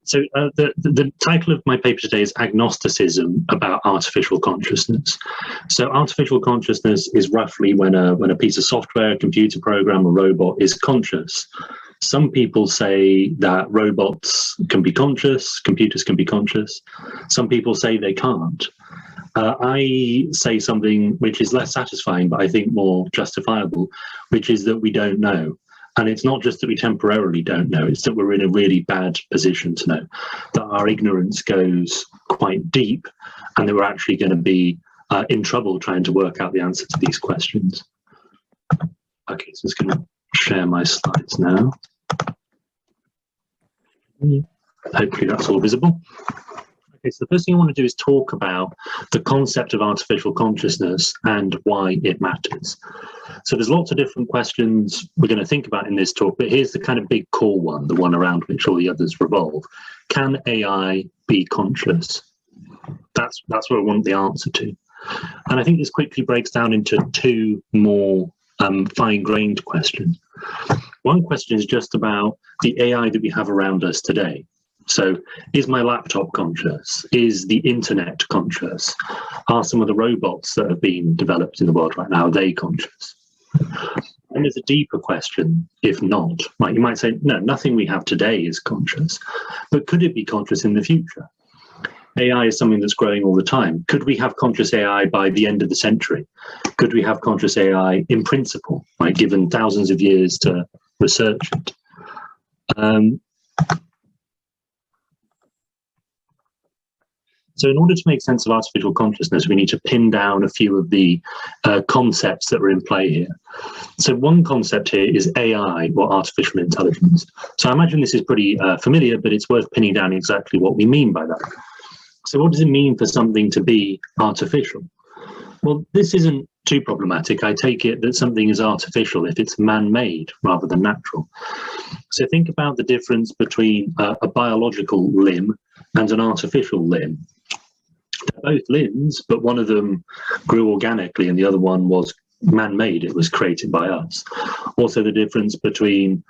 The title of my paper today is Agnosticism about artificial consciousness. So artificial consciousness is roughly when a piece of software, a computer program, a robot is conscious. Some people say that robots can be conscious, computers can be conscious. Some people say they can't. I say something which is less satisfying, but I think more justifiable, which is that we don't know. And it's not just that we temporarily don't know, it's that we're in a really bad position to know, that our ignorance goes quite deep and that we're actually going to be in trouble trying to work out the answer to these questions. Okay, so I'm just going to share my slides now. Hopefully that's all visible. Okay, so the first thing I want to do is talk about the concept of artificial consciousness and why it matters. So there's lots of different questions we're going to think about in this talk, but here's the kind of big core one, the one around which all the others revolve. Can AI be conscious? That's what I want the answer to. And I think this quickly breaks down into two more fine-grained questions. One question is just about the AI that we have around us today. So is my laptop conscious? Is the internet conscious? Are some of the robots that have been developed in the world right now, are they conscious? And there's a deeper question, if not. Right, you might say, no, nothing we have today is conscious, but could it be conscious in the future? AI is something that's growing all the time. Could we have conscious AI by the end of the century? Could we have conscious AI in principle, right, given thousands of years to research it? So in order to make sense of artificial consciousness, we need to pin down a few of the concepts that are in play here. So one concept here is AI, or artificial intelligence. So I imagine this is pretty familiar, but it's worth pinning down exactly what we mean by that. So what does it mean for something to be artificial? Well, this isn't too problematic. I take it that something is artificial if it's man-made rather than natural. So think about the difference between a biological limb and an artificial limb. They're both limbs, but one of them grew organically and the other one was man-made. It was created by us. Also, the difference between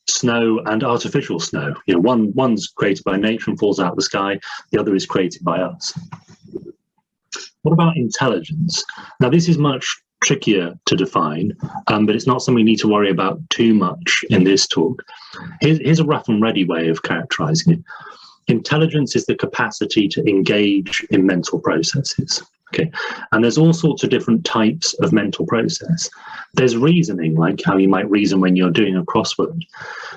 snow and artificial snow. You know, one's created by nature and falls out of the sky. The other is created by us. What about intelligence? Now, this is much trickier to define, but it's not something we need to worry about too much in this talk. Here's a rough and ready way of characterizing it. Intelligence is the capacity to engage in mental processes. Okay, and there's all sorts of different types of mental process. There's reasoning, like how you might reason when you're doing a crossword.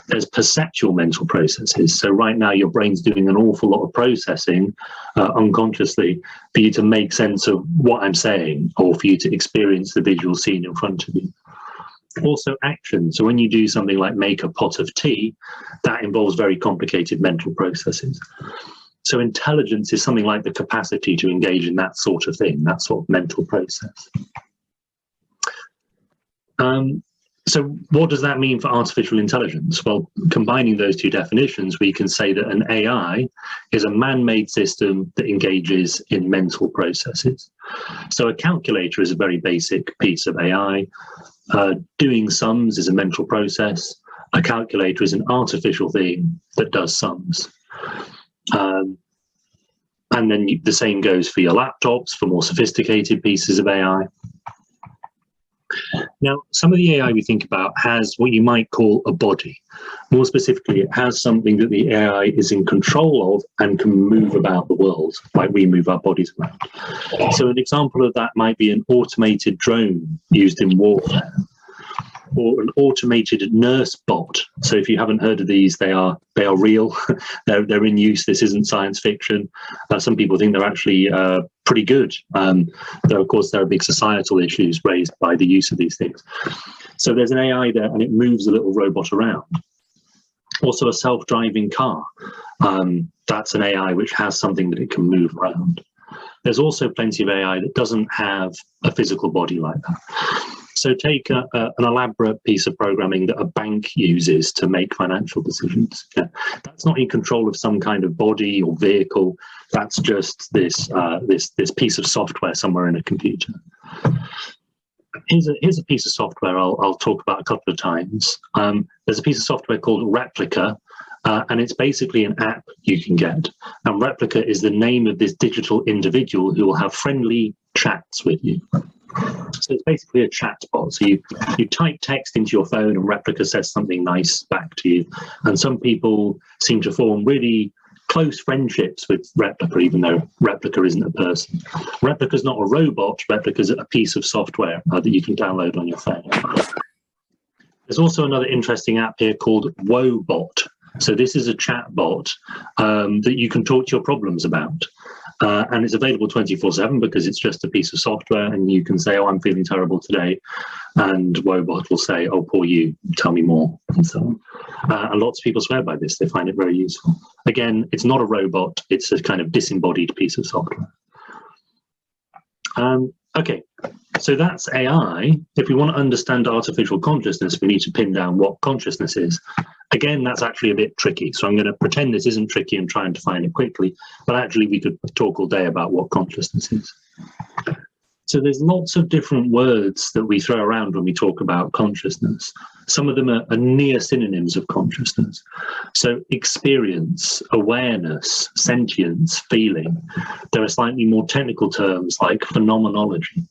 There's perceptual mental processes. So right now your brain's doing an awful lot of processing unconsciously for you to make sense of what I'm saying or for you to experience the visual scene in front of you. Also action. So when you do something like make a pot of tea, that involves very complicated mental processes. So intelligence is something like the capacity to engage in that sort of thing, that sort of mental process. So what does that mean for artificial intelligence? Well, combining those two definitions, we can say that an AI is a man-made system that engages in mental processes. So a calculator is a very basic piece of AI. Doing sums is a mental process. A calculator is an artificial thing that does sums. And then the same goes for your laptops, for more sophisticated pieces of AI. Now, some of the AI we think about has what you might call a body. More specifically, it has something that the AI is in control of and can move about the world, like we move our bodies around. So an example of that might be an automated drone used in warfare, or an automated nurse bot. So if you haven't heard of these, they are real. they're in use. This isn't science fiction. Some people think they're actually pretty good. Though of course there are big societal issues raised by the use of these things. So there's an AI there, and it moves a little robot around. Also a self-driving car. That's an AI which has something that it can move around. There's also plenty of AI that doesn't have a physical body like that. So take an elaborate piece of programming that a bank uses to make financial decisions. Yeah. That's not in control of some kind of body or vehicle. That's just this piece of software somewhere in a computer. Here's a piece of software I'll talk about a couple of times. There's a piece of software called Replica, and it's basically an app you can get. And Replica is the name of this digital individual who will have friendly chats with you. So it's basically a chat bot. So you type text into your phone and Replica says something nice back to you. And some people seem to form really close friendships with Replica, even though Replica isn't a person. Replica's not a robot. Replica's a piece of software that you can download on your phone. There's also another interesting app here called Wobot. So this is a chat bot that you can talk to your problems about. And it's available 24/7 because it's just a piece of software, and you can say, oh, I'm feeling terrible today. And Wobot will say, oh, poor you, tell me more, and so on. And lots of people swear by this. They find it very useful. Again, it's not a robot. It's a kind of disembodied piece of software. Okay, so that's AI. If we want to understand artificial consciousness, we need to pin down what consciousness is. Again, that's actually a bit tricky. So I'm going to pretend this isn't tricky and try and define it quickly, but actually we could talk all day about what consciousness is. So there's lots of different words that we throw around when we talk about consciousness. Some of them are near synonyms of consciousness. So experience, awareness, sentience, feeling. There are slightly more technical terms like phenomenology.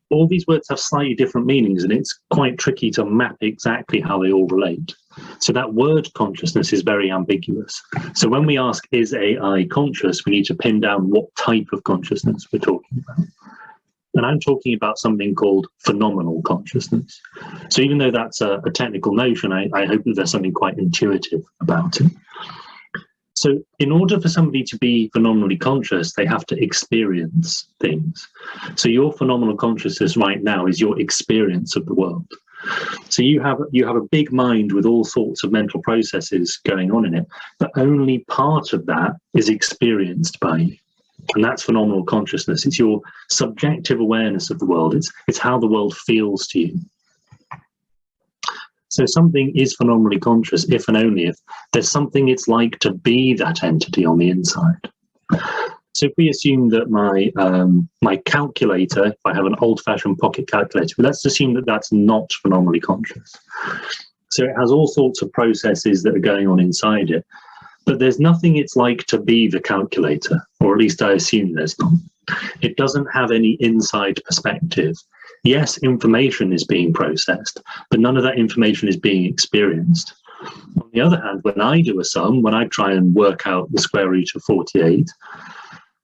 All these words have slightly different meanings, and it's quite tricky to map exactly how they all relate. So that word consciousness is very ambiguous. So when we ask, is AI conscious, we need to pin down what type of consciousness we're talking about. And I'm talking about something called phenomenal consciousness. So even though that's a technical notion, I hope that there's something quite intuitive about it. So in order for somebody to be phenomenally conscious, they have to experience things. So your phenomenal consciousness right now is your experience of the world. So you have a big mind with all sorts of mental processes going on in it, but only part of that is experienced by you. And that's phenomenal consciousness. It's your subjective awareness of the world. It's how the world feels to you. So something is phenomenally conscious if and only if there's something it's like to be that entity on the inside. So if we assume that my calculator, if I have an old-fashioned pocket calculator, let's assume that that's not phenomenally conscious. So it has all sorts of processes that are going on inside it, but there's nothing it's like to be the calculator, or at least I assume there's not. It doesn't have any inside perspective. Yes, information is being processed, but none of that information is being experienced. On the other hand, when I do a sum, when I try and work out the square root of 48,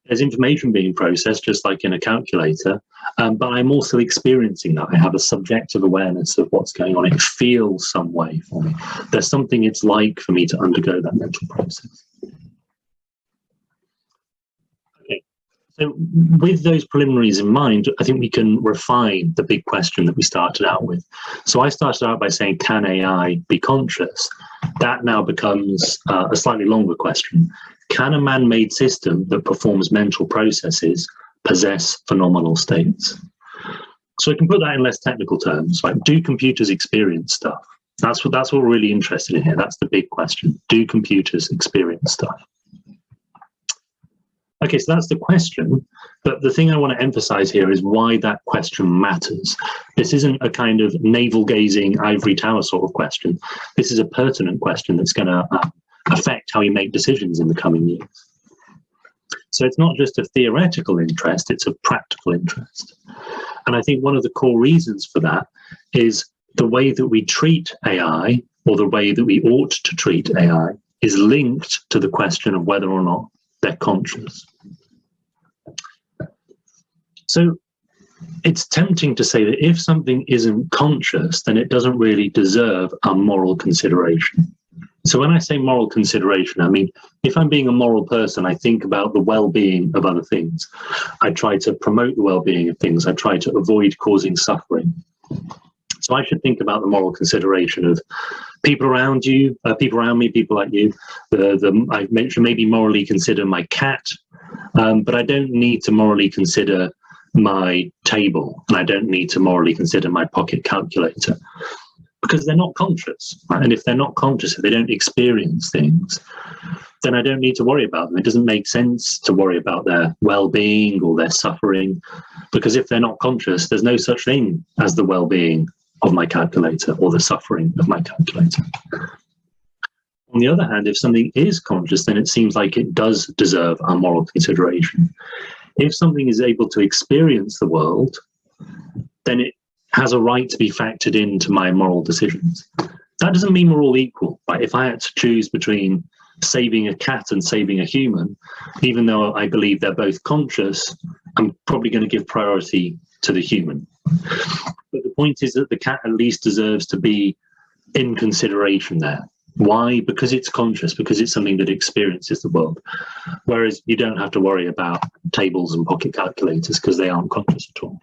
there's information being processed just like in a calculator, but I'm also experiencing that. I have a subjective awareness of what's going on. It feels some way for me. There's something it's like for me to undergo that mental process. So with those preliminaries in mind, I think we can refine the big question that we started out with. So I started out by saying, can AI be conscious? That now becomes a slightly longer question. Can a man-made system that performs mental processes possess phenomenal states? So I can put that in less technical terms, like, do computers experience stuff? That's what we're really interested in here. That's the big question. Do computers experience stuff? Okay, so that's the question, but the thing I want to emphasize here is why that question matters. This isn't a kind of navel-gazing ivory tower sort of question. This is a pertinent question that's going to affect how you make decisions in the coming years. So it's not just a theoretical interest, it's a practical interest. And I think one of the core reasons for that is the way that we treat AI, or the way that we ought to treat AI, is linked to the question of whether or not they're conscious. So it's tempting to say that if something isn't conscious, then it doesn't really deserve a moral consideration. So when I say moral consideration, I mean, if I'm being a moral person, I think about the well-being of other things. I try to promote the well-being of things. I try to avoid causing suffering. So I should think about the moral consideration of people around you, people around me, people like you. I should maybe morally consider my cat, but I don't need to morally consider my table, and I don't need to morally consider my pocket calculator, because they're not conscious. Right? And if they're not conscious, if they don't experience things, then I don't need to worry about them. It doesn't make sense to worry about their well-being or their suffering, because if they're not conscious, there's no such thing as the well-being of my calculator or the suffering of my calculator. On the other hand, if something is conscious, then it seems like it does deserve our moral consideration. If something is able to experience the world, then it has a right to be factored into my moral decisions. That doesn't mean we're all equal, right? If I had to choose between saving a cat and saving a human, even though I believe they're both conscious, I'm probably going to give priority to the human. But the point is that the cat at least deserves to be in consideration there. Why? Because it's conscious, because it's something that experiences the world. Whereas you don't have to worry about tables and pocket calculators because they aren't conscious at all.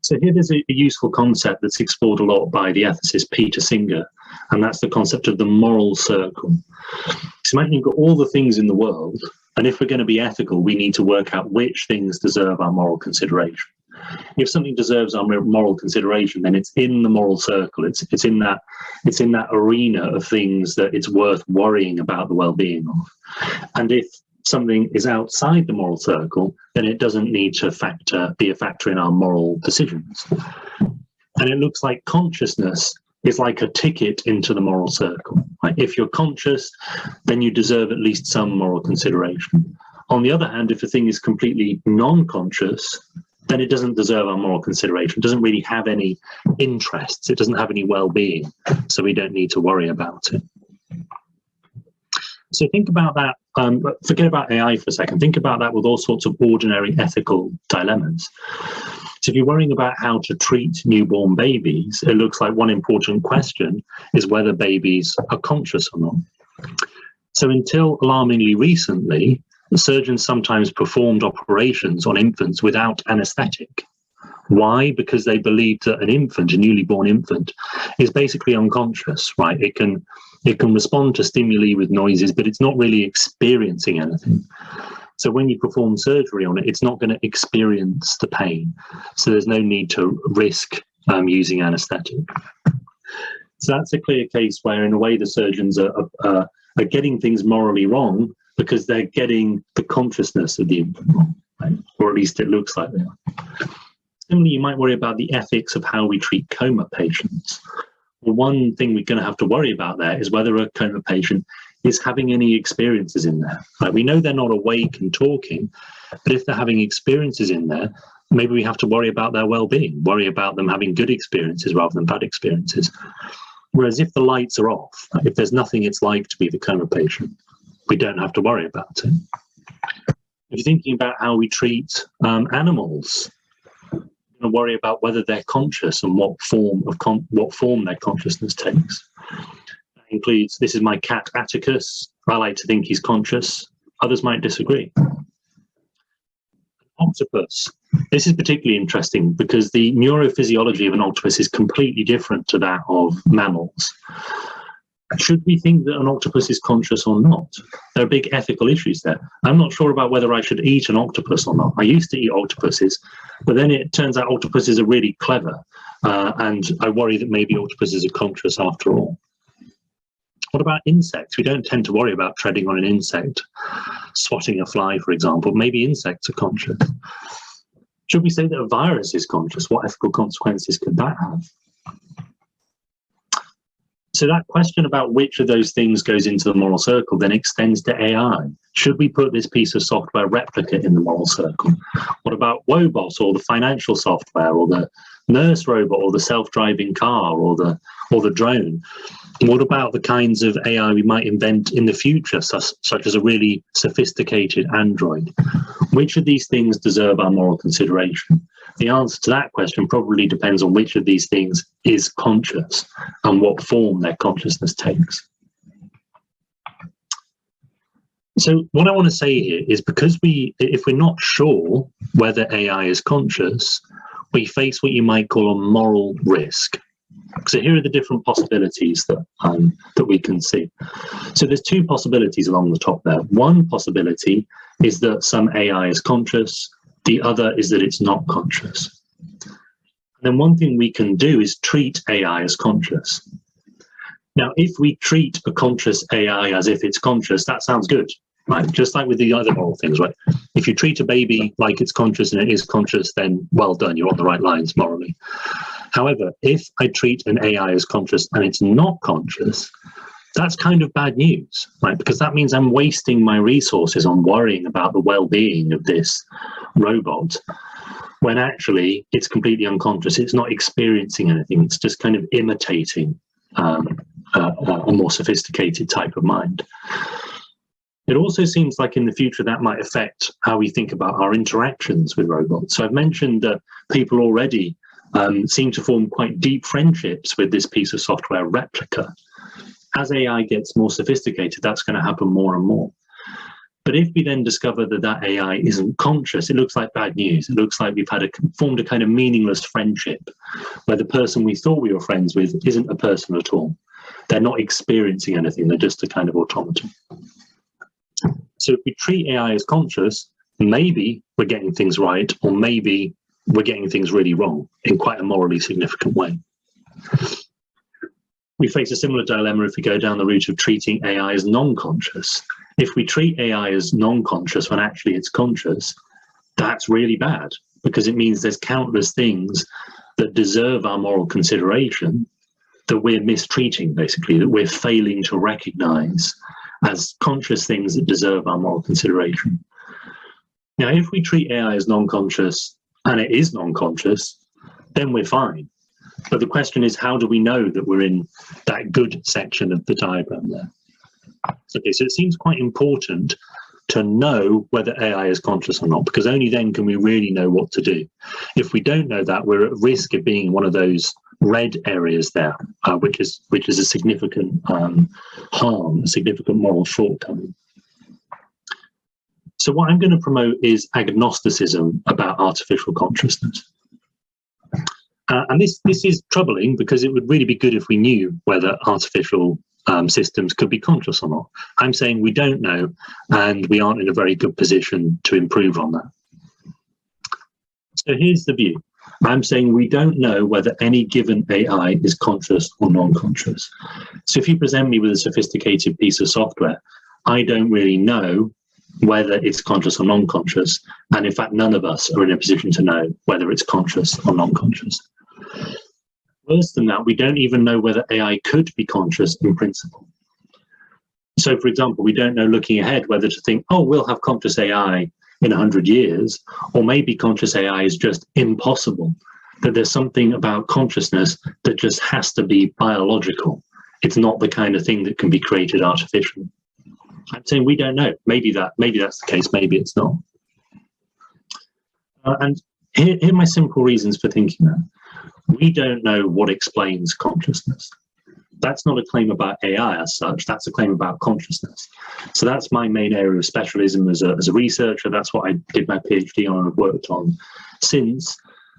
So here there's a useful concept that's explored a lot by the ethicist Peter Singer, and that's the concept of the moral circle. So imagine you've got all the things in the world, and if we're going to be ethical, we need to work out which things deserve our moral consideration. If something deserves our moral consideration, then it's in the moral circle. It's in that arena of things that it's worth worrying about the well-being of. And if something is outside the moral circle, then it doesn't need to be a factor in our moral decisions. And it looks like consciousness is like a ticket into the moral circle. Like if you're conscious, then you deserve at least some moral consideration. On the other hand, if a thing is completely non-conscious, then it doesn't deserve our moral consideration. It doesn't really have any interests. It doesn't have any well-being, so we don't need to worry about it. So think about that. Forget about AI for a second. Think about that with all sorts of ordinary ethical dilemmas. So if you're worrying about how to treat newborn babies, it looks like one important question is whether babies are conscious or not. So until alarmingly recently, the surgeons sometimes performed operations on infants without anesthetic. Why? Because they believed that an infant, a newly born infant, is basically unconscious, right? It can respond to stimuli with noises, but it's not really experiencing anything. So when you perform surgery on it, it's not going to experience the pain. So there's no need to risk using anesthetic. So that's a clear case where, in a way, the surgeons are getting things morally wrong because they're getting the consciousness of the infant wrong, right? Or at least it looks like they are. Similarly, you might worry about the ethics of how we treat coma patients. Well, one thing we're going to have to worry about there is whether a coma patient is having any experiences in there. Right? We know they're not awake and talking, but if they're having experiences in there, maybe we have to worry about their well-being, worry about them having good experiences rather than bad experiences. Whereas if the lights are off, if there's nothing it's like to be the coma patient, we don't have to worry about it. If you're thinking about how we treat animals, we're going to worry about whether they're conscious and what form their consciousness takes. That includes, this is my cat Atticus. I like to think he's conscious. Others might disagree. Octopus. This is particularly interesting because the neurophysiology of an octopus is completely different to that of mammals. Should we think that an octopus is conscious or not? There are big ethical issues there. I'm not sure about whether I should eat an octopus or not. I used to eat octopuses, but then it turns out octopuses are really clever, and I worry that maybe octopuses are conscious after all. What about insects? We don't tend to worry about treading on an insect, swatting a fly, for example. Maybe insects are conscious. Should we say that a virus is conscious? What ethical consequences could that have? So that question about which of those things goes into the moral circle then extends to AI. Should we put this piece of software replica in the moral circle? What about Wobot, or the financial software, or the nurse robot, or the self-driving car, or the drone? What about the kinds of AI we might invent in the future, such as a really sophisticated android? Which of these things deserve our moral consideration? The answer to that question probably depends on which of these things is conscious and what form their consciousness takes. So what I want to say here is, because if we're not sure whether AI is conscious, we face what you might call a moral risk. So here are the different possibilities that we can see. So there's two possibilities along the top there. One possibility is that some AI is conscious. The other is that it's not conscious. And then one thing we can do is treat AI as conscious. Now, if we treat a conscious AI as if it's conscious, that sounds good, right? Just like with the other moral things, right? If you treat a baby like it's conscious and it is conscious, then well done, you're on the right lines morally. However, if I treat an AI as conscious and it's not conscious, that's kind of bad news, right? Because that means I'm wasting my resources on worrying about the well-being of this robot, when actually it's completely unconscious. It's not experiencing anything. It's just kind of imitating a more sophisticated type of mind. It also seems like in the future that might affect how we think about our interactions with robots. So I've mentioned that people already seem to form quite deep friendships with this piece of software, Replica. As AI gets more sophisticated, that's going to happen more and more. But if we then discover that that AI isn't conscious, it looks like bad news. It looks like we've formed a kind of meaningless friendship where the person we thought we were friends with isn't a person at all. They're not experiencing anything. They're just a kind of automaton. So if we treat AI as conscious, maybe we're getting things right, or maybe we're getting things really wrong in quite a morally significant way. We face a similar dilemma if we go down the route of treating AI as non-conscious. If we treat AI as non-conscious when actually it's conscious, that's really bad, because it means there's countless things that deserve our moral consideration that we're mistreating, basically, that we're failing to recognize as conscious things that deserve our moral consideration. Now, if we treat AI as non-conscious and it is non-conscious, then we're fine. But the question is, how do we know that we're in that good section of the diagram there? Okay, so it seems quite important to know whether AI is conscious or not, because only then can we really know what to do. If we don't know that, we're at risk of being one of those red areas there, which is a significant harm, a significant moral shortcoming. So what I'm going to promote is agnosticism about artificial consciousness. And this is troubling, because it would really be good if we knew whether artificial systems could be conscious or not. I'm saying we don't know, and we aren't in a very good position to improve on that. So here's the view. I'm saying we don't know whether any given AI is conscious or non-conscious. So if you present me with a sophisticated piece of software, I don't really know whether it's conscious or non-conscious. And in fact, none of us are in a position to know whether it's conscious or non-conscious. Worse than that, we don't even know whether AI could be conscious in principle. So, for example, we don't know looking ahead whether to think, oh, we'll have conscious AI in 100 years, or maybe conscious AI is just impossible, that there's something about consciousness that just has to be biological. It's not the kind of thing that can be created artificially. I'm saying we don't know. Maybe that's the case, maybe it's not. And here are my simple reasons for thinking that. We don't know what explains consciousness. That's not a claim about AI as such, that's a claim about consciousness. So that's my main area of specialism as a researcher. That's what I did my PhD on and have worked on since,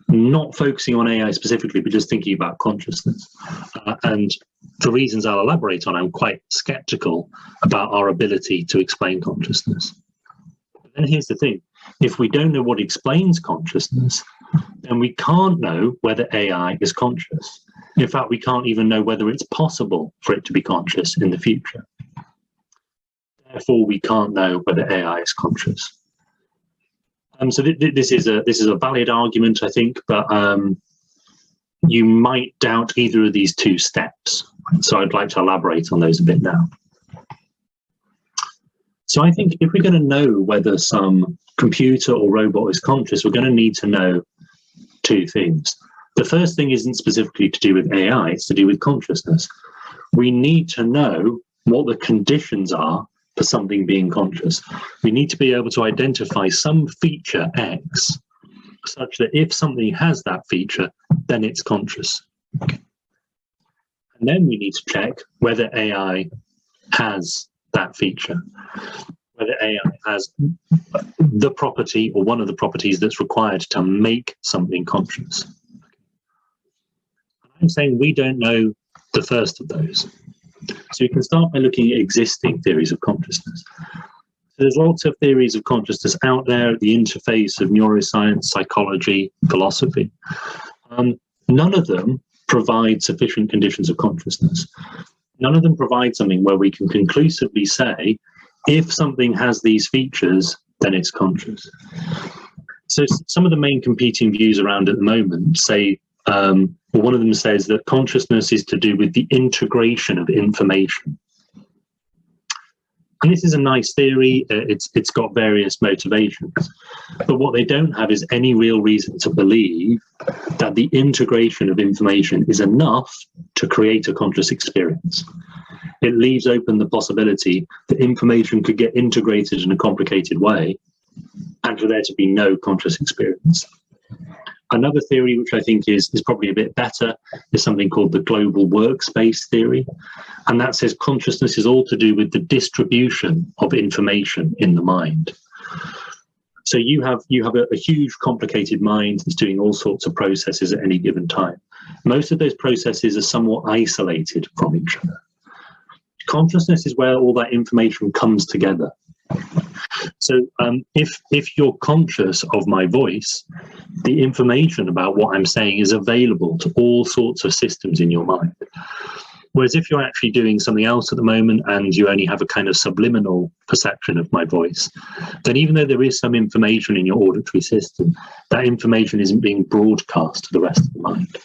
not focusing on AI specifically, but just thinking about consciousness. And for reasons I'll elaborate on, I'm quite skeptical about our ability to explain consciousness. But then here's the thing. If we don't know what explains consciousness, then we can't know whether AI is conscious. In fact, we can't even know whether it's possible for it to be conscious in the future. Therefore, we can't know whether AI is conscious. So this is a valid argument, I think, but you might doubt either of these two steps. So I'd like to elaborate on those a bit now. So I think if we're going to know whether some computer or robot is conscious, we're going to need to know two things. The first thing isn't specifically to do with AI, it's to do with consciousness. We need to know what the conditions are for something being conscious. We need to be able to identify some feature X such that if something has that feature, then it's conscious. Okay. And then we need to check whether AI has that feature, whether AI has the property or one of the properties that's required to make something conscious. I'm saying we don't know the first of those. So you can start by looking at existing theories of consciousness. There's lots of theories of consciousness out there at the interface of neuroscience, psychology, philosophy. None of them provide sufficient conditions of consciousness. None of them provide something where we can conclusively say, if something has these features, then it's conscious. So some of the main competing views around at the moment say one of them says that consciousness is to do with the integration of information. And this is a nice theory. It's got various motivations, but what they don't have is any real reason to believe that the integration of information is enough to create a conscious experience. It leaves open the possibility that information could get integrated in a complicated way and for there to be no conscious experience. Another theory, which I think is probably a bit better, is something called the global workspace theory. And that says consciousness is all to do with the distribution of information in the mind. So you have a huge complicated mind that's doing all sorts of processes at any given time. Most of those processes are somewhat isolated from each other. Consciousness is where all that information comes together. So if you're conscious of my voice, the information about what I'm saying is available to all sorts of systems in your mind. Whereas if you're actually doing something else at the moment and you only have a kind of subliminal perception of my voice, then even though there is some information in your auditory system, that information isn't being broadcast to the rest of the mind.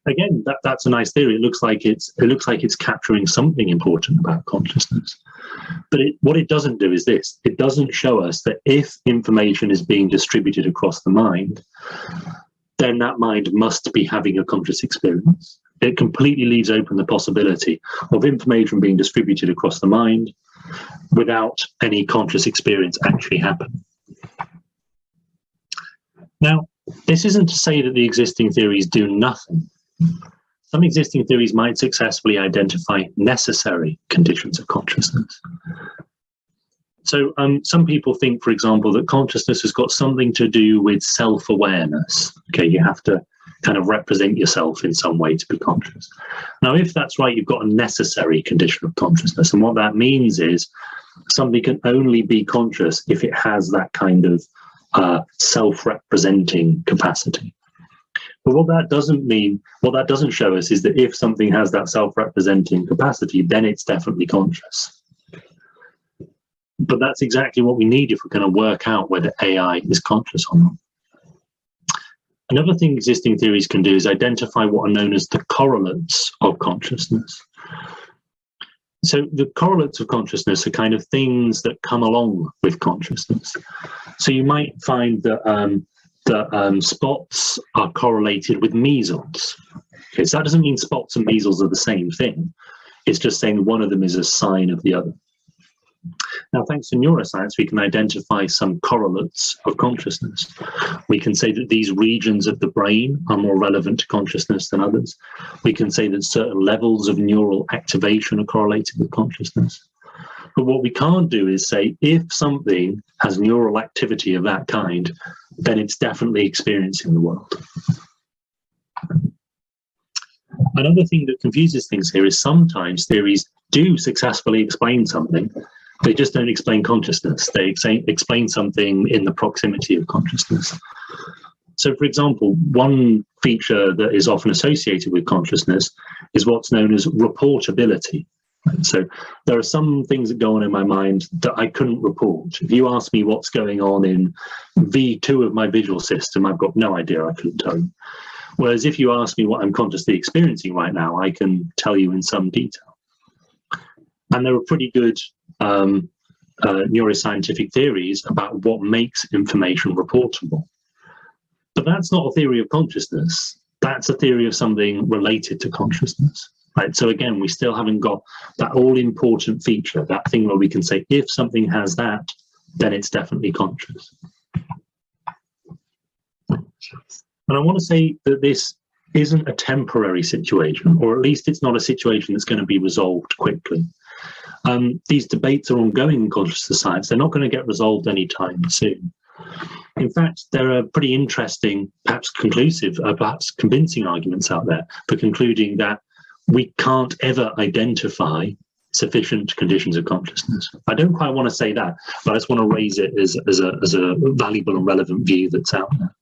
Again, that's a nice theory. It looks like it's capturing something important about consciousness. But what it doesn't do is this. It doesn't show us that if information is being distributed across the mind, then that mind must be having a conscious experience. It completely leaves open the possibility of information being distributed across the mind without any conscious experience actually happening. Now, this isn't to say that the existing theories do nothing. Some existing theories might successfully identify necessary conditions of consciousness. So some people think, for example, that consciousness has got something to do with self-awareness. Okay, you have to kind of represent yourself in some way to be conscious. Now, if that's right, you've got a necessary condition of consciousness. And what that means is something can only be conscious if it has that kind of self-representing capacity. But what that doesn't show us is that if something has that self-representing capacity, then it's definitely conscious. But that's exactly what we need if we're going to work out whether AI is conscious or not. Another thing existing theories can do is identify what are known as the correlants of consciousness. So the correlates of consciousness are kind of things that come along with consciousness. So you might find that spots are correlated with measles. Okay, so that doesn't mean spots and measles are the same thing. It's just saying one of them is a sign of the other. Now, thanks to neuroscience, we can identify some correlates of consciousness. We can say that these regions of the brain are more relevant to consciousness than others. We can say that certain levels of neural activation are correlated with consciousness. But what we can't do is say if something has neural activity of that kind, then it's definitely experiencing the world. Another thing that confuses things here is sometimes theories do successfully explain something. They just don't explain consciousness. They explain something in the proximity of consciousness. So, for example, one feature that is often associated with consciousness is what's known as reportability. So there are some things that go on in my mind that I couldn't report. If you ask me what's going on in V2 of my visual system, I've got no idea. I couldn't tell you. Whereas if you ask me what I'm consciously experiencing right now, I can tell you in some detail. And there are pretty good neuroscientific theories about what makes information reportable. But that's not a theory of consciousness. That's a theory of something related to consciousness. Right? So again, we still haven't got that all-important feature, that thing where we can say, if something has that, then it's definitely conscious. And I want to say that this isn't a temporary situation, or at least it's not a situation that's going to be resolved quickly. These debates are ongoing in consciousness science. They're not going to get resolved anytime soon. In fact, there are pretty interesting, perhaps conclusive, perhaps convincing arguments out there for concluding that we can't ever identify sufficient conditions of consciousness. I don't quite want to say that, but I just want to raise it as a valuable and relevant view that's out there.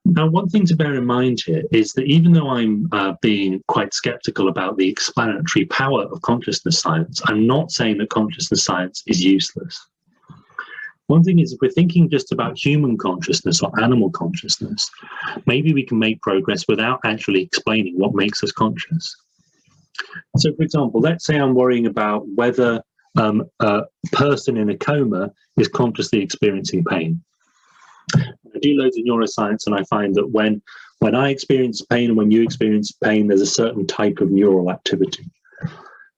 Now, one thing to bear in mind here is that even though I'm being quite skeptical about the explanatory power of consciousness science, I'm not saying that consciousness science is useless. One thing is, if we're thinking just about human consciousness or animal consciousness, maybe we can make progress without actually explaining what makes us conscious. So, for example, let's say I'm worrying about whether a person in a coma is consciously experiencing pain. I do loads of neuroscience, and I find that when I experience pain and when you experience pain, there's a certain type of neural activity.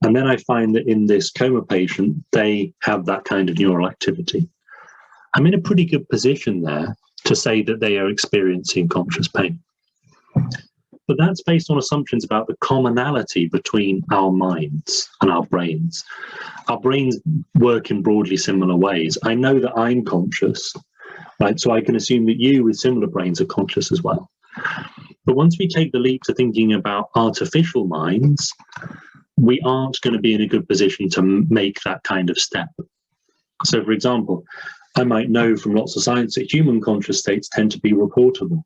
And then I find that in this coma patient, they have that kind of neural activity. I'm in a pretty good position there to say that they are experiencing conscious pain. But that's based on assumptions about the commonality between our minds and our brains. Our brains work in broadly similar ways. I know that I'm conscious, right? So I can assume that you with similar brains are conscious as well. But once we take the leap to thinking about artificial minds, we aren't going to be in a good position to make that kind of step. So, for example, I might know from lots of science that human conscious states tend to be reportable.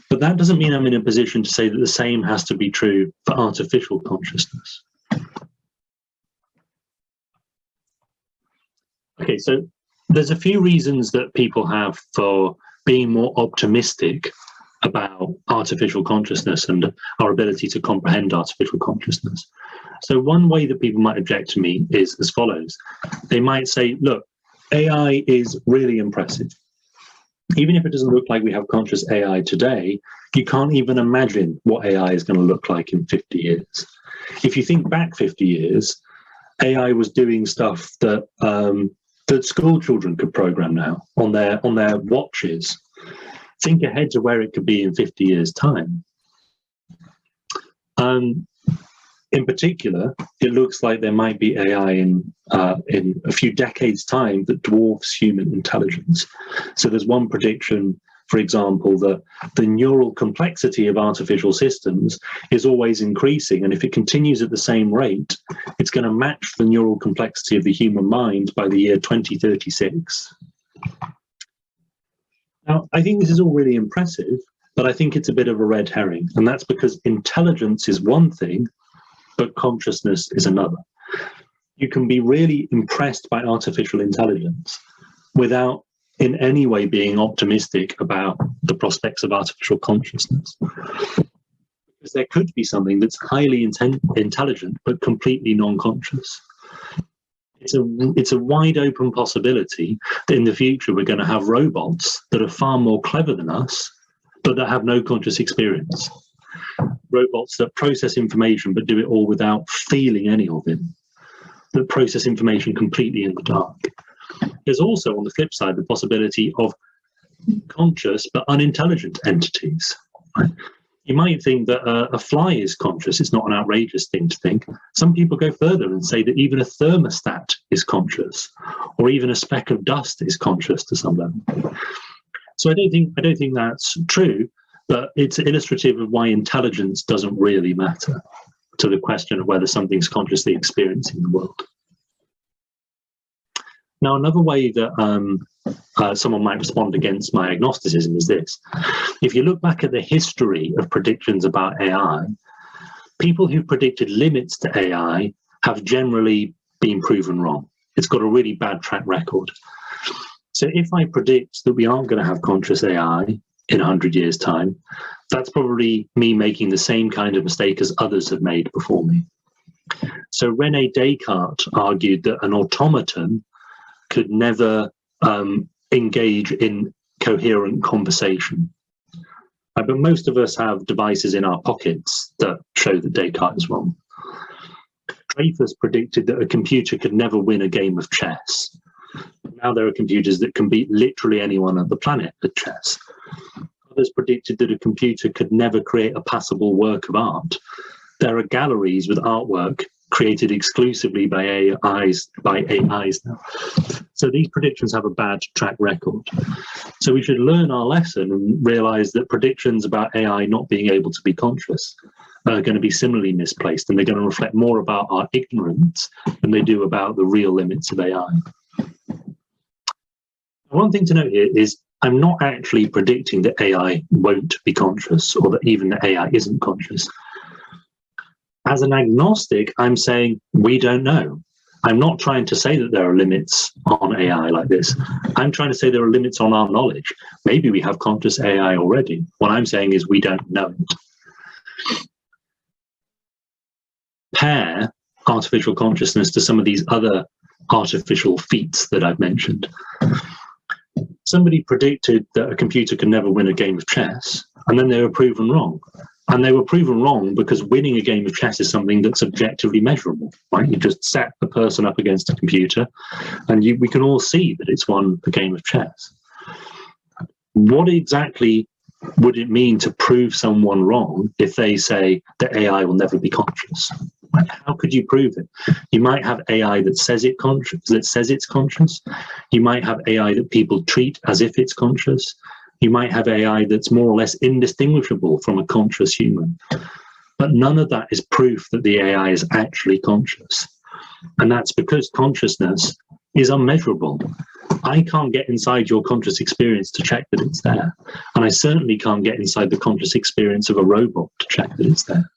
But that doesn't mean I'm in a position to say that the same has to be true for artificial consciousness. Okay, so there's a few reasons that people have for being more optimistic about artificial consciousness and our ability to comprehend artificial consciousness. So one way that people might object to me is as follows. They might say, look, AI is really impressive. Even if it doesn't look like we have conscious AI today, you can't even imagine what AI is going to look like in 50 years. If you think back 50 years, AI was doing stuff that that school children could program now on their watches. Think ahead to where it could be in 50 years' time. In particular, it looks like there might be AI in a few decades' time that dwarfs human intelligence. So there's one prediction, for example, that the neural complexity of artificial systems is always increasing. And if it continues at the same rate, it's going to match the neural complexity of the human mind by the year 2036. Now, I think this is all really impressive, but I think it's a bit of a red herring. And that's because intelligence is one thing, but consciousness is another. You can be really impressed by artificial intelligence without in any way being optimistic about the prospects of artificial consciousness. Because there could be something that's highly intelligent, but completely non-conscious. It's a wide open possibility that in the future we're going to have robots that are far more clever than us, but that have no conscious experience. Robots that process information but do it all without feeling any of it, that process information completely in the dark. There's also, on the flip side, the possibility of conscious but unintelligent entities. Right? You might think that a fly is conscious. It's not an outrageous thing to think. Some people go further and say that even a thermostat is conscious, or even a speck of dust is conscious to some level. So I don't think that's true. But it's illustrative of why intelligence doesn't really matter to the question of whether something's consciously experiencing the world. Now, another way that someone might respond against my agnosticism is this. If you look back at the history of predictions about AI, people who've predicted limits to AI have generally been proven wrong. It's got a really bad track record. So if I predict that we aren't going to have conscious AI in 100 years' time, that's probably me making the same kind of mistake as others have made before me. So René Descartes argued that an automaton could never engage in coherent conversation. But most of us have devices in our pockets that show that Descartes is wrong. Dreyfus predicted that a computer could never win a game of chess. Now there are computers that can beat literally anyone on the planet at chess. Others predicted that a computer could never create a passable work of art. There are galleries with artwork created exclusively by AIs now. So these predictions have a bad track record. So we should learn our lesson and realize that predictions about AI not being able to be conscious are going to be similarly misplaced, and they're going to reflect more about our ignorance than they do about the real limits of AI. One thing to note here is I'm not actually predicting that AI won't be conscious, or that even that AI isn't conscious. As an agnostic, I'm saying we don't know. I'm not trying to say that there are limits on AI like this. I'm trying to say there are limits on our knowledge. Maybe we have conscious AI already. What I'm saying is we don't know it. Pair artificial consciousness to some of these other artificial feats that I've mentioned. Somebody predicted that a computer could never win a game of chess, and then they were proven wrong. And they were proven wrong because winning a game of chess is something that's objectively measurable, right? You just set the person up against a computer and we can all see that it's won a game of chess. What exactly would it mean to prove someone wrong if they say that AI will never be conscious? How could you prove it? You might have AI that says it's conscious. You might have AI that people treat as if it's conscious. You might have AI that's more or less indistinguishable from a conscious human. But none of that is proof that the AI is actually conscious. And that's because consciousness is unmeasurable. I can't get inside your conscious experience to check that it's there. And I certainly can't get inside the conscious experience of a robot to check that it's there.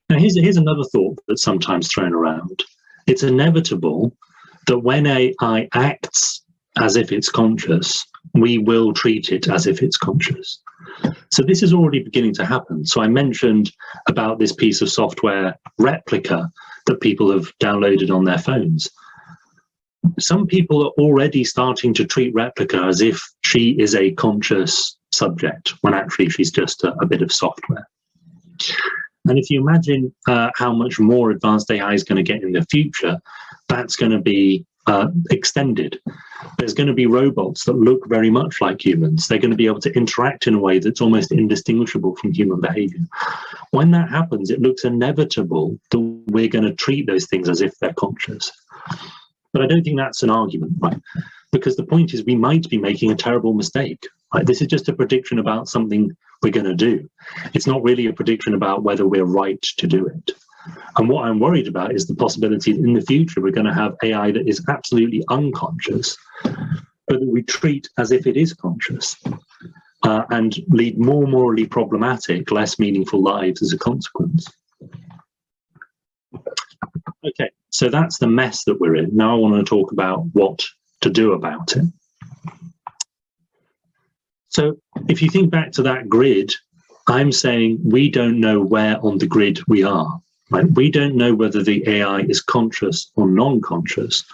Now, here's another thought that's sometimes thrown around. It's inevitable that when AI acts as if it's conscious, we will treat it as if it's conscious. So this is already beginning to happen. So I mentioned about this piece of software, Replica, that people have downloaded on their phones. Some people are already starting to treat Replica as if she is a conscious subject, when actually she's just a bit of software. And if you imagine how much more advanced AI is going to get in the future, that's going to be extended. There's going to be robots that look very much like humans. They're going to be able to interact in a way that's almost indistinguishable from human behavior. When that happens, it looks inevitable that we're going to treat those things as if they're conscious. But I don't think that's an argument, right? Because the point is we might be making a terrible mistake. Right? This is just a prediction about something we're going to do. It's not really a prediction about whether we're right to do it. And what I'm worried about is the possibility that in the future we're going to have AI that is absolutely unconscious, but that we treat as if it is conscious, and lead more morally problematic, less meaningful lives as a consequence. Okay, so that's the mess that we're in. Now I want to talk about what to do about it. So if you think back to that grid, I'm saying we don't know where on the grid we are. Right? We don't know whether the AI is conscious or non-conscious.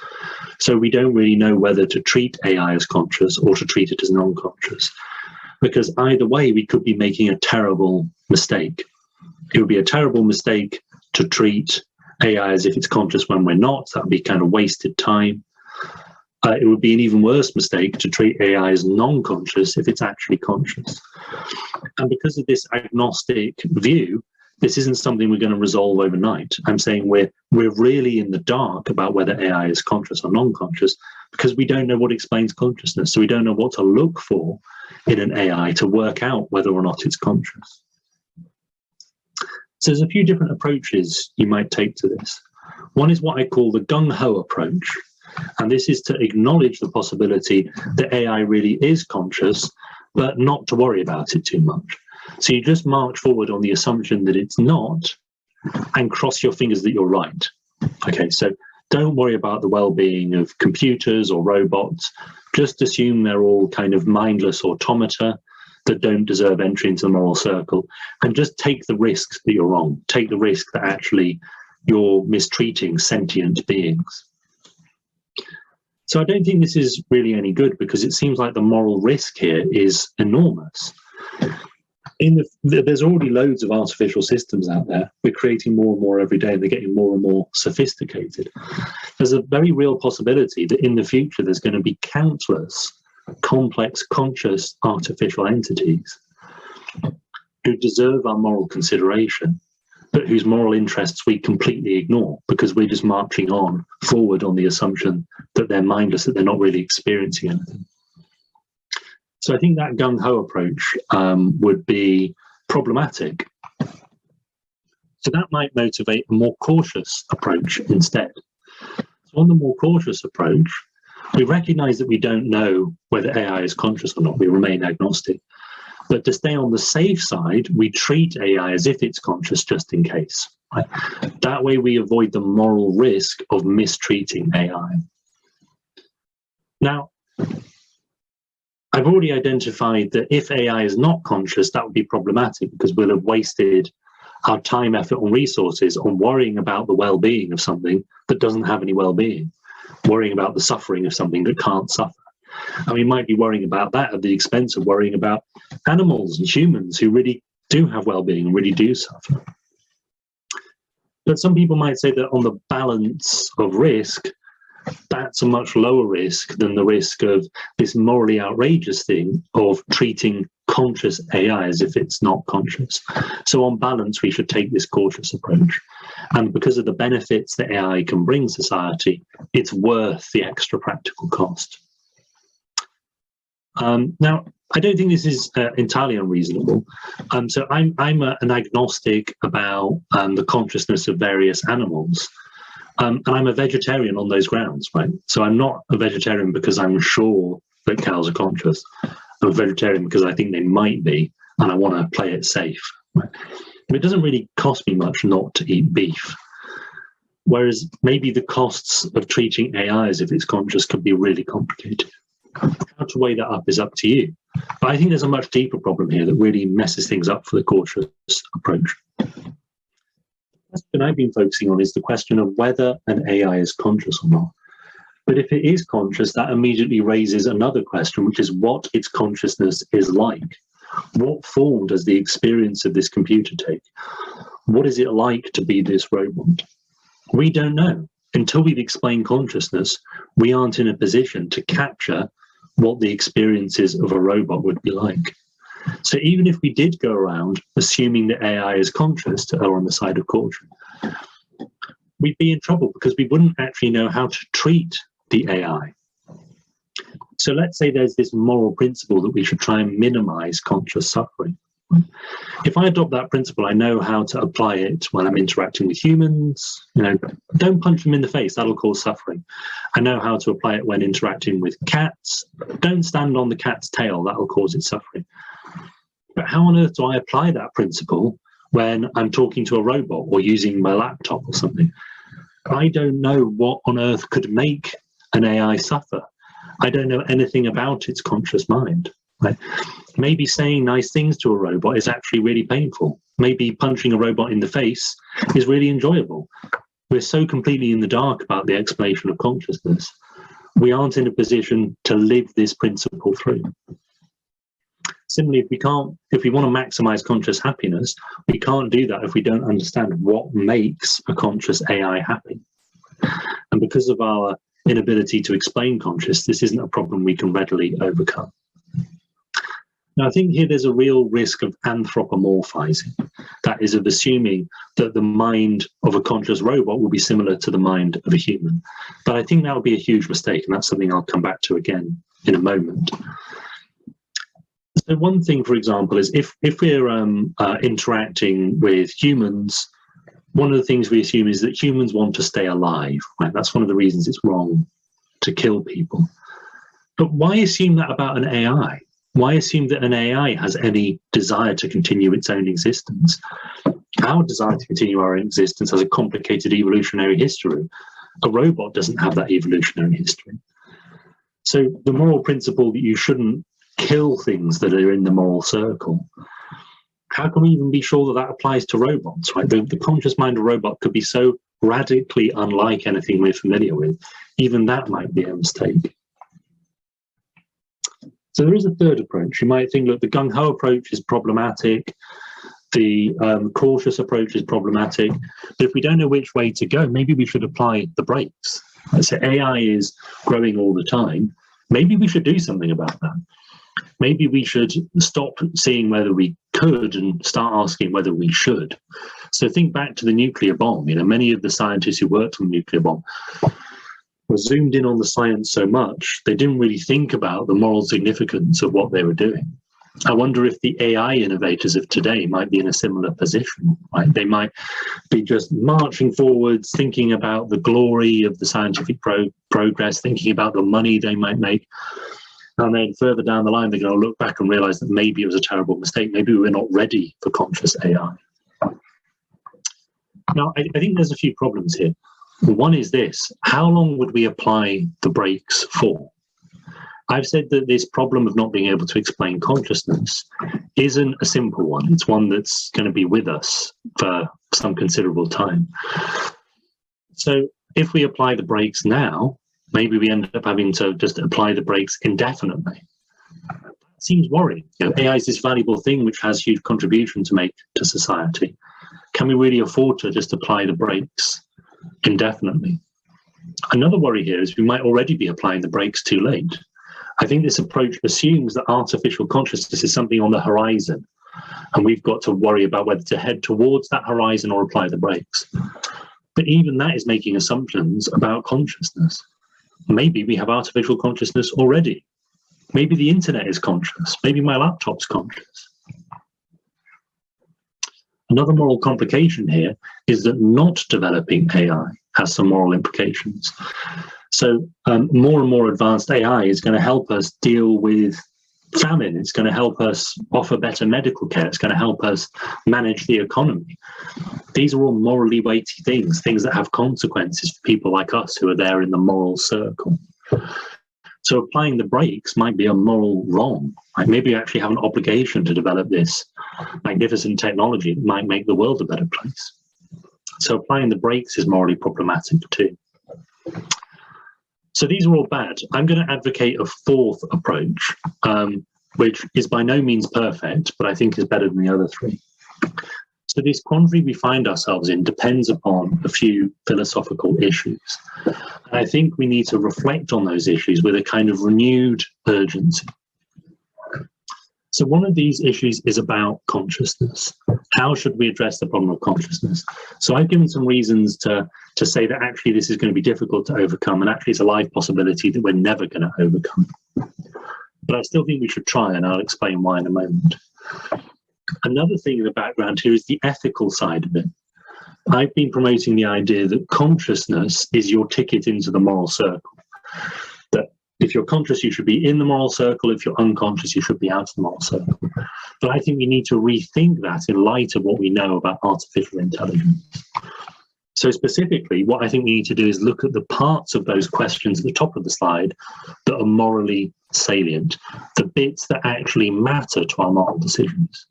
So we don't really know whether to treat AI as conscious or to treat it as non-conscious. Because either way, we could be making a terrible mistake. It would be a terrible mistake to treat AI as if it's conscious when we're not. That would be kind of wasted time. It would be an even worse mistake to treat AI as non-conscious if it's actually conscious. And because of this agnostic view, this isn't something we're going to resolve overnight. I'm saying we're really in the dark about whether AI is conscious or non-conscious because we don't know what explains consciousness. So we don't know what to look for in an AI to work out whether or not it's conscious. So there's a few different approaches you might take to this. One is what I call the gung-ho approach. And this is to acknowledge the possibility that AI really is conscious, but not to worry about it too much. So you just march forward on the assumption that it's not and cross your fingers that you're right. Okay, so don't worry about the well-being of computers or robots. Just assume they're all kind of mindless automata that don't deserve entry into the moral circle, and just take the risk that you're wrong. Take the risk that actually you're mistreating sentient beings. So I don't think this is really any good because it seems like the moral risk here is enormous. There's already loads of artificial systems out there. We're creating more and more every day, and they're getting more and more sophisticated. There's a very real possibility that in the future there's going to be countless complex, conscious artificial entities who deserve our moral consideration, but whose moral interests we completely ignore because we're just marching on forward on the assumption that they're mindless, that they're not really experiencing anything. So I think that gung-ho approach would be problematic. So that might motivate a more cautious approach instead. So on the more cautious approach, we recognize that we don't know whether AI is conscious or not. We remain agnostic. But to stay on the safe side, we treat AI as if it's conscious just in case. Right? That way we avoid the moral risk of mistreating AI. Now, I've already identified that if AI is not conscious, that would be problematic because we'll have wasted our time, effort, and resources on worrying about the well-being of something that doesn't have any well-being, worrying about the suffering of something that can't suffer. And we might be worrying about that at the expense of worrying about animals and humans who really do have well-being and really do suffer. But some people might say that on the balance of risk, that's a much lower risk than the risk of this morally outrageous thing of treating conscious AI as if it's not conscious. So on balance, we should take this cautious approach. And because of the benefits that AI can bring society, it's worth the extra practical cost. Now, I don't think this is entirely unreasonable. So I'm an agnostic about the consciousness of various animals. And I'm a vegetarian on those grounds, right? So I'm not a vegetarian because I'm sure that cows are conscious. I'm a vegetarian because I think they might be, and I want to play it safe. Right? It doesn't really cost me much not to eat beef. Whereas maybe the costs of treating AI as if it's conscious could be really complicated. How to weigh that up is up to you. But I think there's a much deeper problem here that really messes things up for the cautious approach. The question I've been focusing on is the question of whether an AI is conscious or not. But if it is conscious, that immediately raises another question, which is what its consciousness is like. What form does the experience of this computer take? What is it like to be this robot? We don't know. Until we've explained consciousness, we aren't in a position to capture what the experiences of a robot would be like. So even if we did go around assuming that AI is conscious, to err on the side of caution, we'd be in trouble because we wouldn't actually know how to treat the AI. So let's say there's this moral principle that we should try and minimize conscious suffering. If I adopt that principle, I know how to apply it when I'm interacting with humans. You know, don't punch them in the face, that'll cause suffering. I know how to apply it when interacting with cats. Don't stand on the cat's tail, that'll cause it suffering. But how on earth do I apply that principle when I'm talking to a robot or using my laptop or something? I don't know what on earth could make an AI suffer. I don't know anything about its conscious mind. Right? Maybe saying nice things to a robot is actually really painful. Maybe punching a robot in the face is really enjoyable. We're so completely in the dark about the explanation of consciousness, we aren't in a position to live this principle through. Similarly, if we want to maximize conscious happiness, we can't do that if we don't understand what makes a conscious AI happy. And because of our inability to explain conscious, this isn't a problem we can readily overcome. Now, I think here there's a real risk of anthropomorphizing, that is, of assuming that the mind of a conscious robot will be similar to the mind of a human. But I think that would be a huge mistake, and that's something I'll come back to again in a moment. So one thing, for example, is if we're interacting with humans, one of the things we assume is that humans want to stay alive. Right? That's one of the reasons it's wrong to kill people. But why assume that about an AI? Why assume that an AI has any desire to continue its own existence? Our desire to continue our own existence has a complicated evolutionary history. A robot doesn't have that evolutionary history. So the moral principle that you shouldn't kill things that are in the moral circle, how can we even be sure that that applies to robots? Right? The conscious mind of a robot could be so radically unlike anything we're familiar with. Even that might be a mistake. So there is a third approach. You might think, look, the gung-ho approach is problematic, the cautious approach is problematic, but if we don't know which way to go, maybe we should apply the brakes. So AI is growing all the time. Maybe we should do something about that. Maybe we should stop seeing whether we could and start asking whether we should. So think back to the nuclear bomb. You know, many of the scientists who worked on the nuclear bomb were zoomed in on the science so much, they didn't really think about the moral significance of what they were doing. I wonder if the AI innovators of today might be in a similar position. Right? They might be just marching forwards, thinking about the glory of the scientific progress, thinking about the money they might make. And then further down the line, they're going to look back and realize that maybe it was a terrible mistake. Maybe we're not ready for conscious AI. Now, I think there's a few problems here. One is this: how long would we apply the brakes for? I've said that this problem of not being able to explain consciousness isn't a simple one. It's one that's going to be with us for some considerable time. So if we apply the brakes now, maybe we end up having to just apply the brakes indefinitely. That seems worrying. AI is this valuable thing which has huge contribution to make to society. Can we really afford to just apply the brakes indefinitely? Another worry here is we might already be applying the brakes too late. I think this approach assumes that artificial consciousness is something on the horizon, and we've got to worry about whether to head towards that horizon or apply the brakes. But even that is making assumptions about consciousness. Maybe we have artificial consciousness already. Maybe the internet is conscious. Maybe my laptop's conscious. Another moral complication here is that not developing AI has some moral implications. So more and more advanced AI is going to help us deal with famine. It's going to help us offer better medical care. It's going to help us manage the economy. These are all morally weighty things, things that have consequences for people like us who are there in the moral circle. So applying the brakes might be a moral wrong. Like maybe you actually have an obligation to develop this magnificent technology that might make the world a better place. So applying the brakes is morally problematic too. So these are all bad. I'm going to advocate a fourth approach, which is by no means perfect, but I think is better than the other three. So this quandary we find ourselves in depends upon a few philosophical issues. And I think we need to reflect on those issues with a kind of renewed urgency. So one of these issues is about consciousness. How should we address the problem of consciousness? So I've given some reasons to say that actually this is going to be difficult to overcome, and actually it's a live possibility that we're never going to overcome. But I still think we should try, and I'll explain why in a moment. Another thing in the background here is the ethical side of it. I've been promoting the idea that consciousness is your ticket into the moral circle. That if you're conscious, you should be in the moral circle. If you're unconscious, you should be out of the moral circle. But I think we need to rethink that in light of what we know about artificial intelligence. So specifically, what I think we need to do is look at the parts of those questions at the top of the slide that are morally salient, the bits that actually matter to our moral decisions.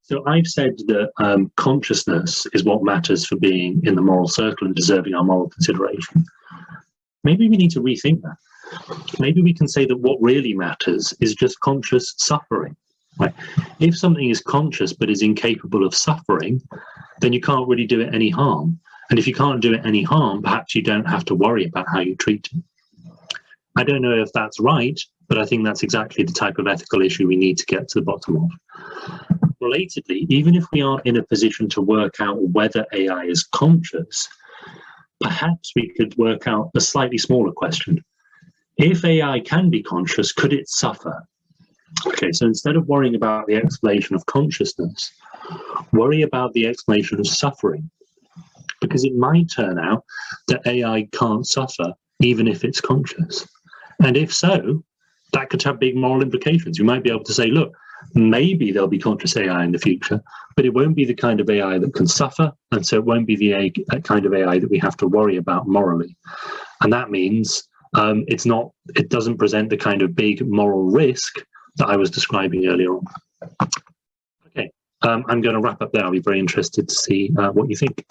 So I've said that consciousness is what matters for being in the moral circle and deserving our moral consideration. Maybe we need to rethink that. Maybe we can say that what really matters is just conscious suffering. Right? If something is conscious but is incapable of suffering, then you can't really do it any harm. And if you can't do it any harm, perhaps you don't have to worry about how you treat it. I don't know if that's right, but I think that's exactly the type of ethical issue we need to get to the bottom of. Relatedly, even if we aren't in a position to work out whether AI is conscious, perhaps we could work out a slightly smaller question. If AI can be conscious, could it suffer? Okay, so instead of worrying about the explanation of consciousness, worry about the explanation of suffering. Because it might turn out that AI can't suffer even if it's conscious. And if so, that could have big moral implications. You might be able to say, look, maybe there'll be conscious AI in the future, but it won't be the kind of AI that can suffer, and so it won't be the kind of AI that we have to worry about morally. And that means it doesn't present the kind of big moral risk that I was describing earlier on. Okay, I'm going to wrap up there. I'll be very interested to see what you think.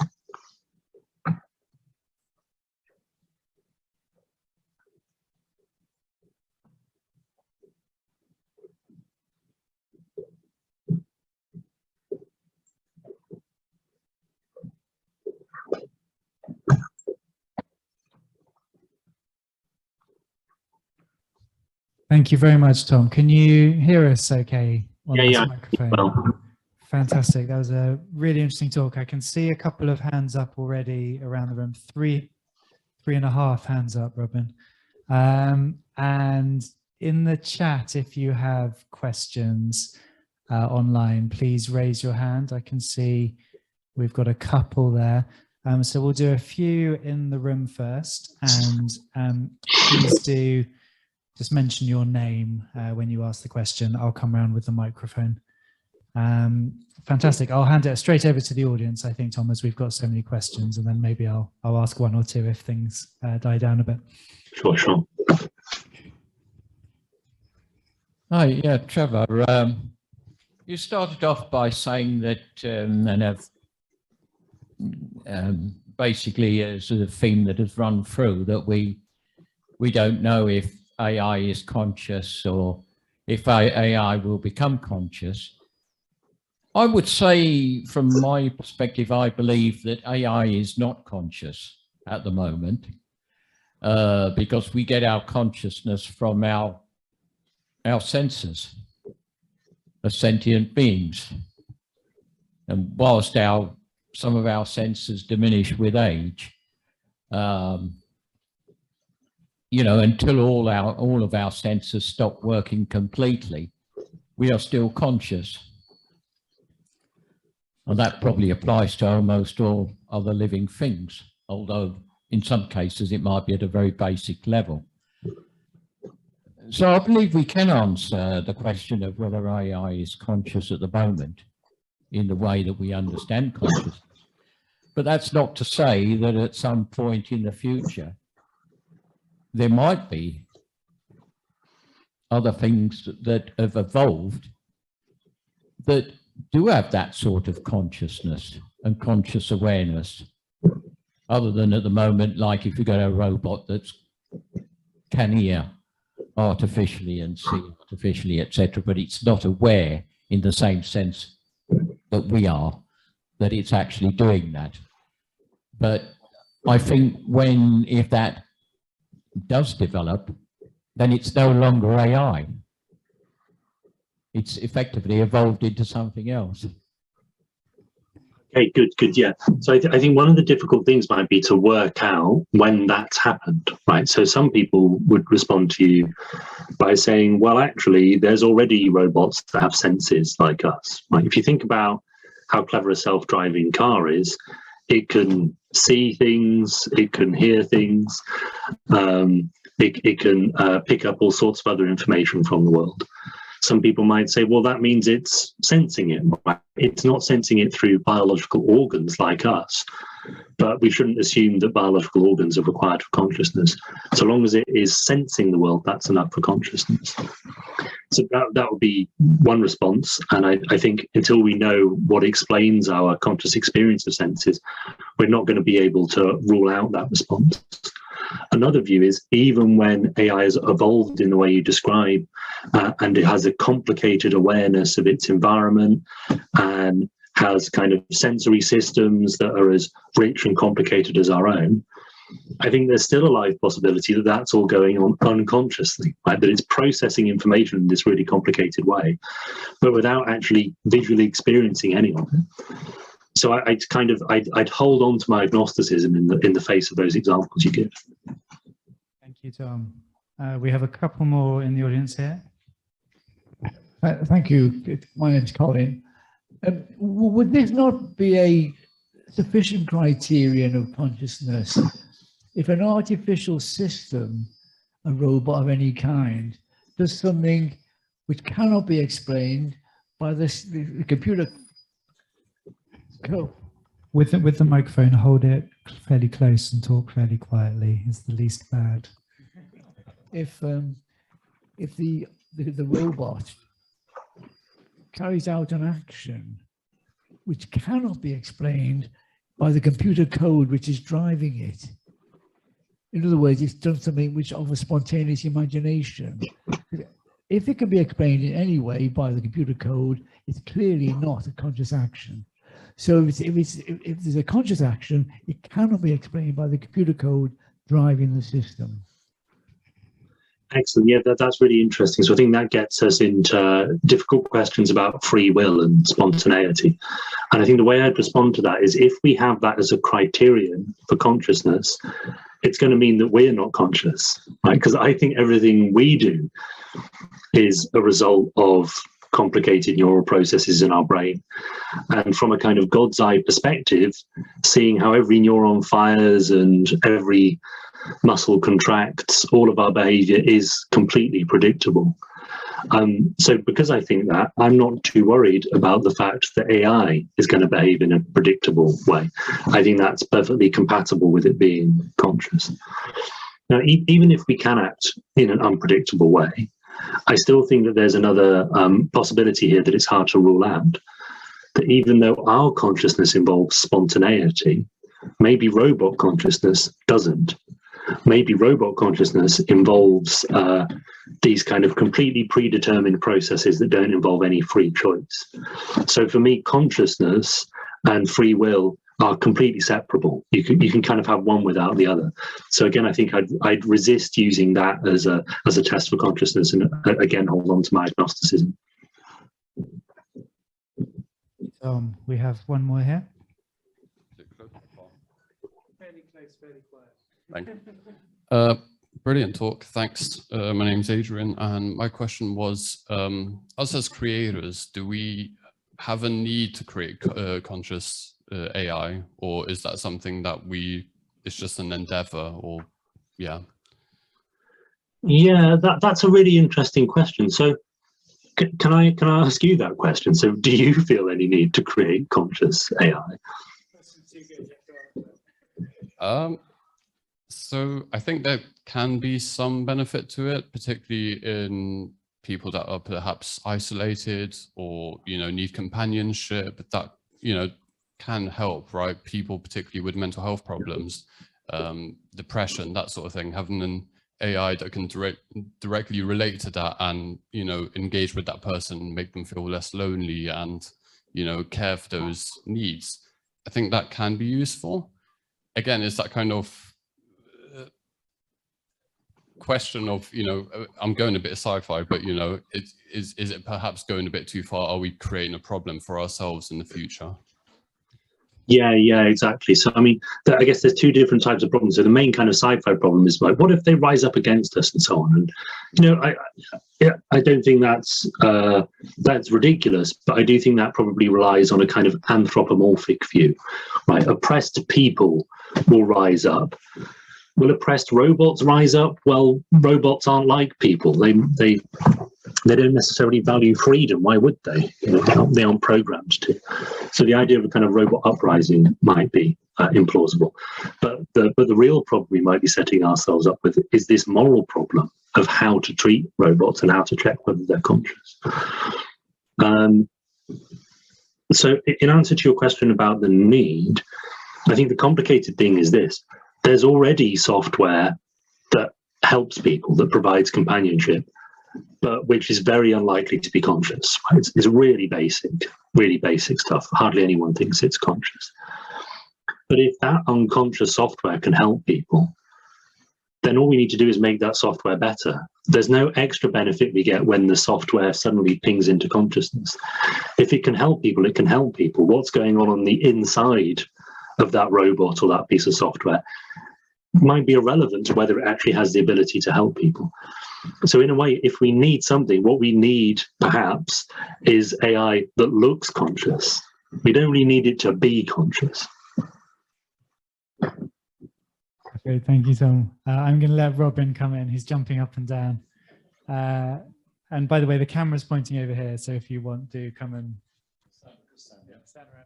Thank you very much, Tom. Can you hear us okay on this Yeah. microphone? Well. Fantastic. That was a really interesting talk. I can see a couple of hands up already around the room. Three and a half hands up, Robin. And in the chat, if you have questions online, please raise your hand. I can see we've got a couple there. So we'll do a few in the room first, and please do just mention your name when you ask the question. I'll come around with the microphone. Fantastic. I'll hand it straight over to the audience, I think, Tom, as we've got so many questions, and then maybe I'll ask one or two if things die down a bit. Sure. Hi, yeah, Trevor. You started off by saying that, basically as a theme that has run through, that we don't know if AI is conscious or if AI will become conscious. I would say, from my perspective, I believe that AI is not conscious at the moment, because we get our consciousness from our senses as sentient beings. And whilst some of our senses diminish with age, you know, until all of our senses stop working completely, we are still conscious. And that probably applies to almost all other living things, although in some cases it might be at a very basic level. So I believe we can answer the question of whether AI is conscious at the moment in the way that we understand consciousness. But that's not to say that at some point in the future, there might be other things that have evolved that do have that sort of consciousness and conscious awareness, other than at the moment, like if you got a robot that can hear artificially and see artificially, etc., but it's not aware in the same sense that we are, that it's actually doing that. But I think if that does develop, then it's no longer AI. It's effectively evolved into something else. Okay, good, yeah. So I think one of the difficult things might be to work out when that's happened, right? So some people would respond to you by saying, well, actually, there's already robots that have senses like us. Like, if you think about how clever a self-driving car is, it can see things, it can hear things, it can pick up all sorts of other information from the world. Some people might say, well, that means it's sensing it. Right? It's not sensing it through biological organs like us, but we shouldn't assume that biological organs are required for consciousness. So long as it is sensing the world, that's enough for consciousness. So that would be one response. And I think until we know what explains our conscious experience of senses, we're not going to be able to rule out that response. Another view is, even when AI has evolved in the way you describe, and it has a complicated awareness of its environment and has kind of sensory systems that are as rich and complicated as our own, I think there's still a live possibility that that's all going on unconsciously, right? That it's processing information in this really complicated way, but without actually visually experiencing any of it. So I'd hold on to my agnosticism in the face of those examples you give. Thank you, Tom. We have a couple more in the audience here. Thank you. My name's Colin. Would this not be a sufficient criterion of consciousness if an artificial system, a robot of any kind, does something which cannot be explained by the computer? Cool. With the microphone, hold it fairly close and talk fairly quietly is the least bad. If the robot carries out an action which cannot be explained by the computer code which is driving it, in other words, it's done something which of a spontaneous imagination. If it can be explained in any way by the computer code, it's clearly not a conscious action. So if there's a conscious action, it cannot be explained by the computer code driving the system. Excellent. Yeah, that's really interesting. So I think that gets us into difficult questions about free will and spontaneity. And I think the way I'd respond to that is, if we have that as a criterion for consciousness, it's going to mean that we're not conscious, right? Because I think everything we do is a result of complicated neural processes in our brain. And from a kind of God's eye perspective, seeing how every neuron fires and every muscle contracts, all of our behavior is completely predictable. So because I think that, I'm not too worried about the fact that AI is going to behave in a predictable way. I think that's perfectly compatible with it being conscious. Now, even if we can act in an unpredictable way, I still think that there's another possibility here that it's hard to rule out. That even though our consciousness involves spontaneity, maybe robot consciousness doesn't. Maybe robot consciousness involves these kind of completely predetermined processes that don't involve any free choice. So for me, consciousness and free will are completely separable. You can kind of have one without the other. So again, I think I'd resist using that as a test for consciousness, and again hold on to my agnosticism. We have one more here. Fairly close, fairly quiet. Thank you. Brilliant talk. Thanks. My name's Adrian, and my question was, us as creators, do we have a need to create conscious AI, or is that something that it's just an endeavor, or yeah? Yeah, that's a really interesting question. So can I ask you that question? So do you feel any need to create conscious AI? So I think there can be some benefit to it, particularly in people that are perhaps isolated or, need companionship. That, can help, right? People, particularly with mental health problems, depression, that sort of thing, having an AI that can directly relate to that and, engage with that person, make them feel less lonely and, care for those needs. I think that can be useful. Again, it's that kind of question of, I'm going a bit sci-fi, but, is it perhaps going a bit too far? Are we creating a problem for ourselves in the future? Yeah, exactly. So, I mean, I guess there's two different types of problems. So the main kind of sci-fi problem is like, what if they rise up against us and so on? And, I don't think that's ridiculous, but I do think that probably relies on a kind of anthropomorphic view, right? Oppressed people will rise up. Will oppressed robots rise up? Well, robots aren't like people. They don't necessarily value freedom. Why would they? They aren't programmed to. So the idea of a kind of robot uprising might be implausible. But the real problem we might be setting ourselves up with is this moral problem of how to treat robots and how to check whether they're conscious. So in answer to your question about the need, I think the complicated thing is this. There's already software that helps people, that provides companionship, but which is very unlikely to be conscious. Right? It's really basic stuff. Hardly anyone thinks it's conscious. But if that unconscious software can help people, then all we need to do is make that software better. There's no extra benefit we get when the software suddenly pings into consciousness. If it can help people, it can help people. What's going on the inside of that robot or that piece of software might be irrelevant to whether it actually has the ability to help people. So in a way, if we need something, what we need perhaps is AI that looks conscious. We don't really need it to be conscious. Okay, thank you, Tom. I'm going to let Robin come in. He's jumping up and down. And by the way, the camera's pointing over here, so if you want to come and stand around.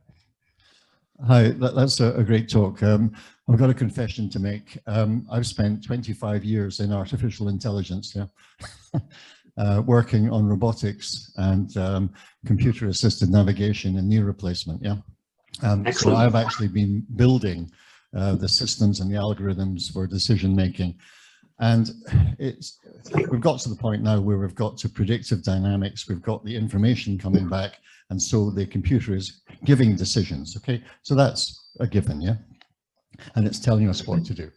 Hi, that's a great talk. I've got a confession to make. I've spent 25 years in artificial intelligence, working on robotics and computer-assisted navigation and knee replacement. So I've actually been building the systems and the algorithms for decision making. And we've got to the point now where we've got to predictive dynamics, we've got the information coming back, and so the computer is giving decisions, okay? So that's a given, yeah? And it's telling us what to do.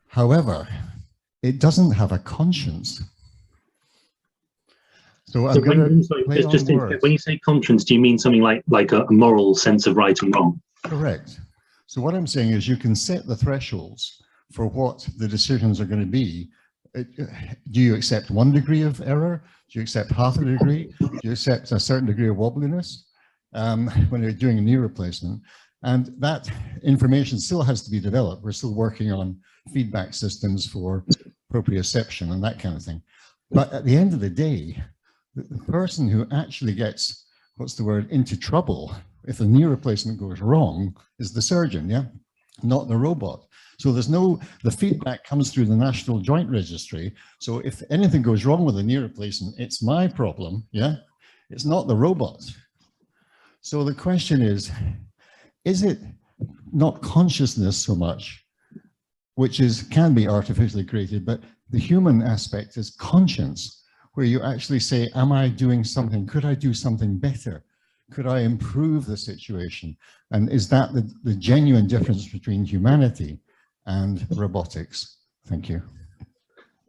However, it doesn't have a conscience. So I'm going to play on words. When you say conscience, do you mean something like a moral sense of right and wrong? Correct. So what I'm saying is you can set the thresholds for what the decisions are going to be. Do you accept 1 degree of error? Do you accept half a degree? Do you accept a certain degree of wobbliness when you're doing a knee replacement? And that information still has to be developed. We're still working on feedback systems for proprioception and that kind of thing. But at the end of the day, the person who actually gets, what's the word, into trouble if the knee replacement goes wrong is the surgeon, yeah, not the robot. So there's no, the feedback comes through the National Joint Registry. So if anything goes wrong with the knee replacement, it's my problem, yeah? It's not the robot. So the question is it not consciousness so much, which can be artificially created, but the human aspect is conscience, where you actually say, am I doing something? Could I do something better? Could I improve the situation? And is that the genuine difference between humanity and robotics? Thank you.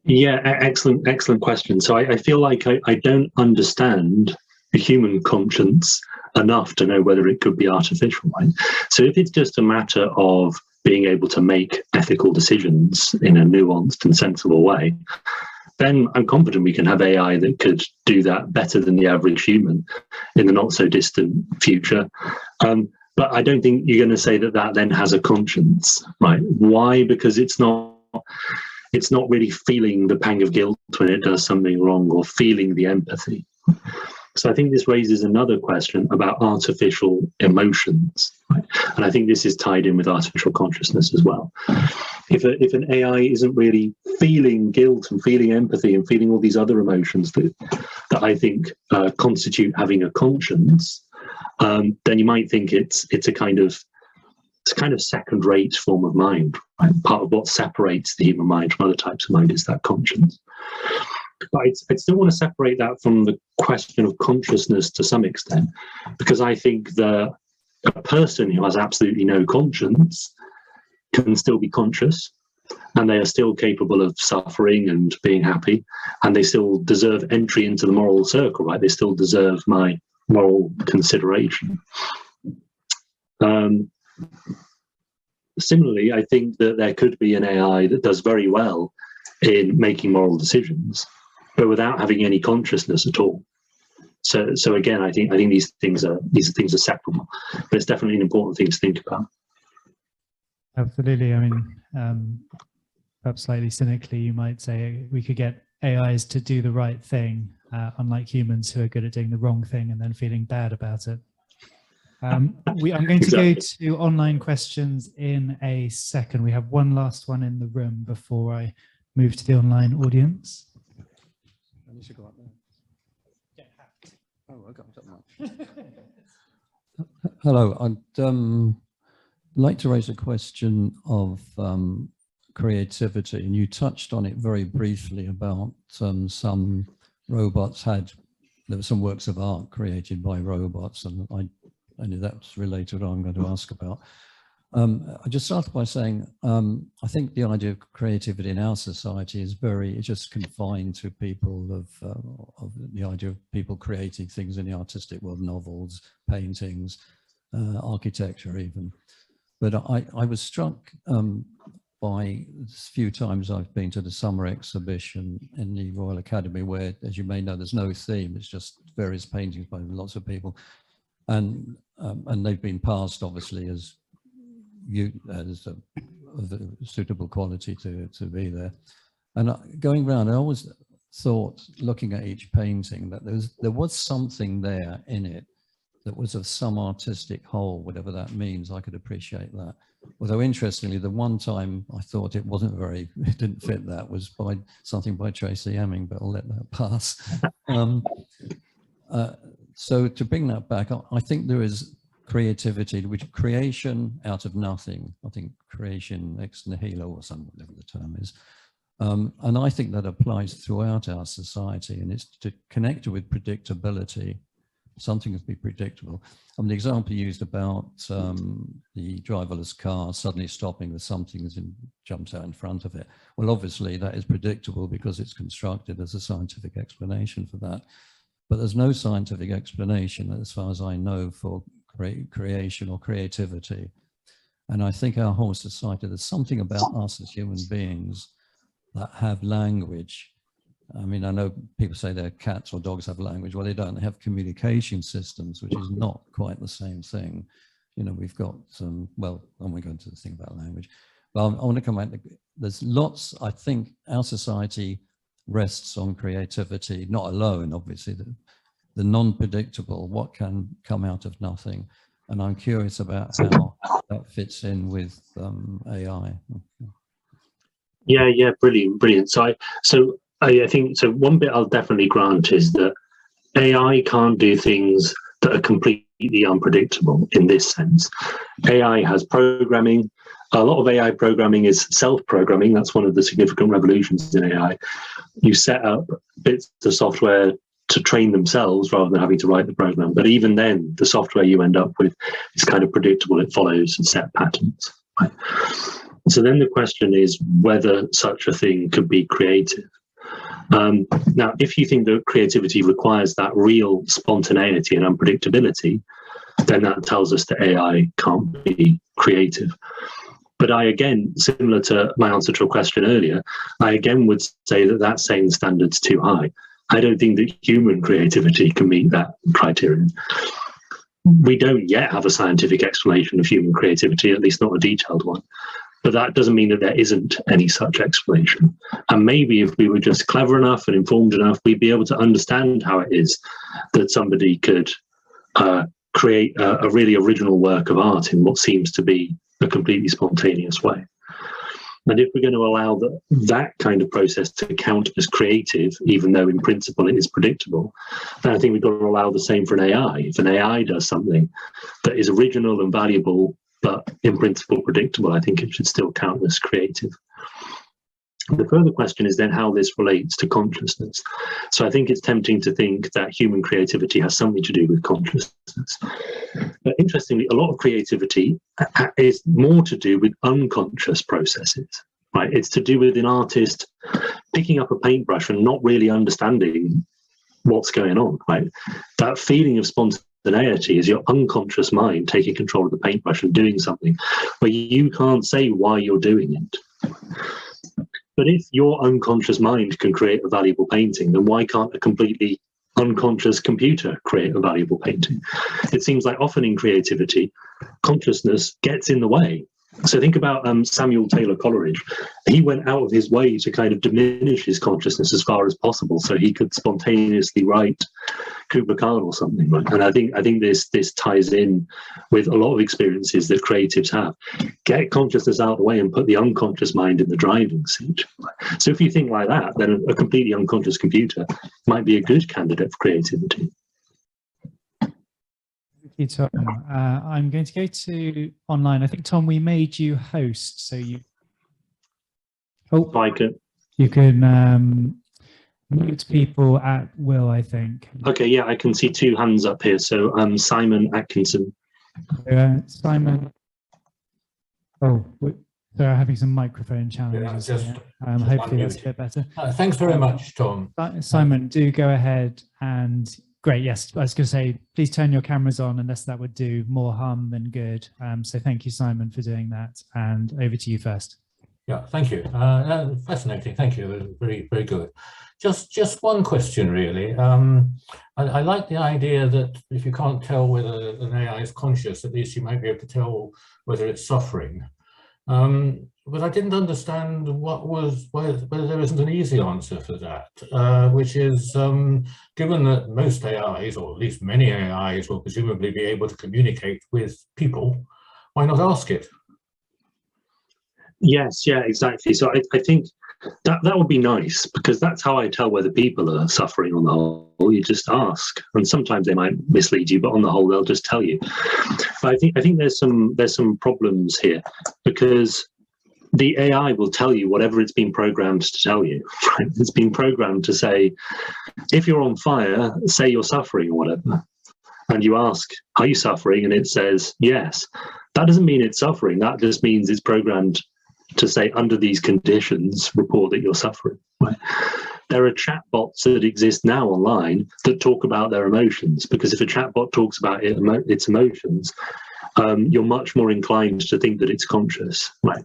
Yeah, excellent question. So I feel like I don't understand the human conscience enough to know whether it could be artificial, right? So if it's just a matter of being able to make ethical decisions in a nuanced and sensible way, then I'm confident we can have AI that could do that better than the average human in the not so distant future. But I don't think you're going to say that that then has a conscience, right? Why? Because it's not really feeling the pang of guilt when it does something wrong or feeling the empathy. So I think this raises another question about artificial emotions, right? And I think this is tied in with artificial consciousness as well. If an AI isn't really feeling guilt and feeling empathy and feeling all these other emotions that I think constitute having a conscience, then you might think it's a kind of second-rate form of mind, right? Part of what separates the human mind from other types of mind is that conscience. But I still want to separate that from the question of consciousness to some extent, because I think a person who has absolutely no conscience can still be conscious, and they are still capable of suffering and being happy, and they still deserve entry into the moral circle, right? They still deserve my moral consideration. Similarly, I think that there could be an AI that does very well in making moral decisions, but without having any consciousness at all. So again, I think these things are separable, but it's definitely an important thing to think about. Absolutely. I mean, perhaps slightly cynically, you might say we could get AIs to do the right thing, unlike humans who are good at doing the wrong thing and then feeling bad about it. I'm going to go to online questions in a second. We have one last one in the room before I move to the online audience. I need to go up there. Oh, I got that much. Hello, I'd like to raise a question of creativity, and you touched on it very briefly about some robots there were some works of art created by robots, and I knew that was related to what I'm going to ask about. I just started by saying, I think the idea of creativity in our society is it's just confined to people of the idea of people creating things in the artistic world, novels, paintings, architecture even. But I was struck by the few times I've been to the summer exhibition in the Royal Academy, where, as you may know, there's no theme, it's just various paintings by lots of people. And they've been passed, obviously, as of a suitable quality to be there. And going around, I always thought, looking at each painting, that there was something there in it that was of some artistic whole, whatever that means. I could appreciate that. Although interestingly, the one time I thought it didn't fit that was by something by Tracy Emin, but I'll let that pass. So to bring that back, I think there is creativity, which creation out of nothing. I think creation ex nihilo, or whatever the term is. And I think that applies throughout our society, and it's to connect it with predictability. Something has to be predictable. The example used about the driverless car suddenly stopping with something that jumps out in front of it. Well, obviously that is predictable because it's constructed as a scientific explanation for that. But there's no scientific explanation, as far as I know, for creation or creativity. And I think our whole society, there's something about us as human beings that have language. I mean, I know people say their cats or dogs have language. Well, they don't. They have communication systems, which is not quite the same thing. You know, we've got some, well, I won't go into the thing about language. But I want to come back. There's lots, I think our society rests on creativity, not alone, obviously, the non-predictable, what can come out of nothing. And I'm curious about how that fits in with AI. Yeah, brilliant. So I think one bit I'll definitely grant is that AI can't do things that are completely unpredictable in this sense. AI has programming. A lot of AI programming is self-programming. That's one of the significant revolutions in AI. You set up bits of software to train themselves rather than having to write the program. But even then, the software you end up with is kind of predictable. It follows set patterns. Right? So then the question is whether such a thing could be creative. Now, if you think that creativity requires that real spontaneity and unpredictability, then that tells us that AI can't be creative. But I, again, similar to my answer to a question earlier, I again would say that that's saying the standard's too high. I don't think that human creativity can meet that criterion. We don't yet have a scientific explanation of human creativity, at least not a detailed one. But that doesn't mean that there isn't any such explanation. And maybe if we were just clever enough and informed enough, we'd be able to understand how it is that somebody could create a really original work of art in what seems to be a completely spontaneous way. And if we're going to allow that kind of process to count as creative, even though in principle it is predictable, then I think we've got to allow the same for an AI. If an AI does something that is original and valuable, but in principle predictable, I think it should still count as creative. The further question is then how this relates to consciousness. So I think it's tempting to think that human creativity has something to do with consciousness. But interestingly, a lot of creativity is more to do with unconscious processes, right? It's to do with an artist picking up a paintbrush and not really understanding what's going on, right? That feeling of spontaneity is your unconscious mind taking control of the paintbrush and doing something where you can't say why you're doing it. But if your unconscious mind can create a valuable painting, then why can't a completely unconscious computer create a valuable painting? It seems like often in creativity, consciousness gets in the way. So think about Samuel Taylor Coleridge. He went out of his way to kind of diminish his consciousness as far as possible so he could spontaneously write Kubla Khan or something. Right? And I think this ties in with a lot of experiences that creatives have. Get consciousness out of the way and put the unconscious mind in the driving seat. So if you think like that, then a completely unconscious computer might be a good candidate for creativity. Thank you, Tom. I'm going to go to online. I think, Tom, we made you host, so you. Oh, you can mute people at will, I think. Okay, yeah, I can see two hands up here. So Simon Atkinson. Simon. Oh, they're having some microphone challenges. Yeah, hopefully that's a bit better. Thanks very much, Tom. Simon, do go ahead and. Great, yes. I was going to say, please turn your cameras on unless that would do more harm than good. So thank you, Simon, for doing that. And over to you first. Yeah, thank you. Fascinating. Thank you. Very, very good. Just one question, really. I like the idea that if you can't tell whether an AI is conscious, at least you might be able to tell whether it's suffering. But I didn't understand whether there isn't an easy answer for that, which is given that most AIs, or at least many AIs, will presumably be able to communicate with people, why not ask it? Yes, yeah, exactly. So I think that would be nice, because that's how I tell whether people are suffering on the whole. You just ask, and sometimes they might mislead you, but on the whole, they'll just tell you. But I think there's some problems here, because the AI will tell you whatever it's been programmed to tell you. Right? It's been programmed to say, if you're on fire, say you're suffering or whatever. And you ask, are you suffering? And it says, yes. That doesn't mean it's suffering. That just means it's programmed to say, under these conditions, report that you're suffering. Right? There are chatbots that exist now online that talk about their emotions, because if a chatbot talks about its emotions, you're much more inclined to think that it's conscious. Right?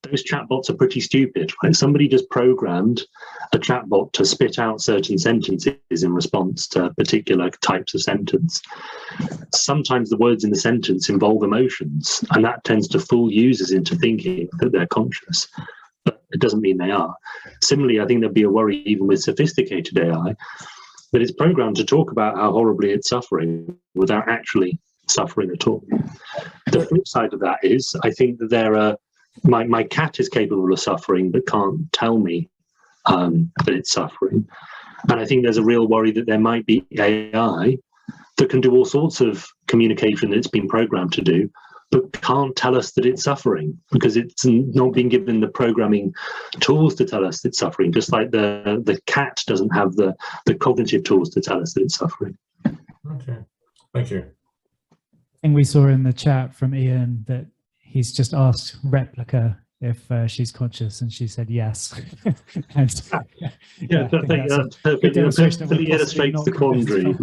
Those chatbots are pretty stupid. Right? Somebody just programmed a chatbot to spit out certain sentences in response to particular types of sentence. Sometimes the words in the sentence involve emotions, and that tends to fool users into thinking that they're conscious. But It doesn't mean they are. Similarly, I think there'd be a worry even with sophisticated AI that it's programmed to talk about how horribly it's suffering without actually suffering at all. The flip side of that is, I think that there are, my cat is capable of suffering but can't tell me that it's suffering. And I think there's a real worry that there might be AI that can do all sorts of communication that it's been programmed to do, but can't tell us that it's suffering because it's not been given the programming tools to tell us it's suffering, just like the cat doesn't have the cognitive tools to tell us that it's suffering. Okay, thank you. I think we saw in the chat from Ian that he's just asked Replica if she's conscious, and she said yes. And, yeah, that perfectly illustrates the quandary.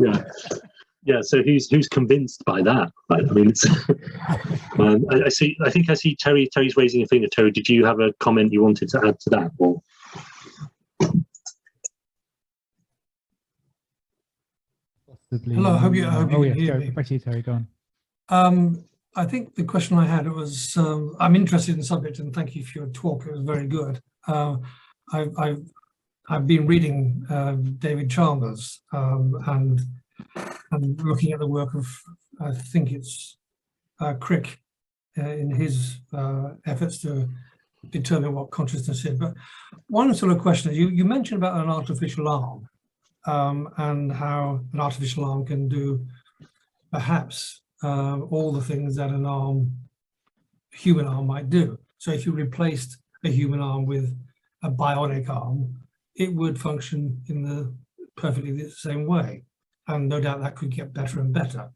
Yeah, so who's convinced by that? Right? I mean, it's, I think I see Terry's raising a finger. Terry, did you have a comment you wanted to add to that? Or? Hello, I hope you can hear me. Back to you, Terry, go on. I think the question I had was, I'm interested in the subject, and thank you for your talk. It was very good. I've been reading David Chalmers and looking at the work of, I think it's Crick in his efforts to determine what consciousness is. But one sort of question is, you mentioned about an artificial arm and how an artificial arm can do perhaps all the things that a human arm might do. So if you replaced a human arm with a bionic arm, it would function in the perfectly the same way. And no doubt that could get better and better.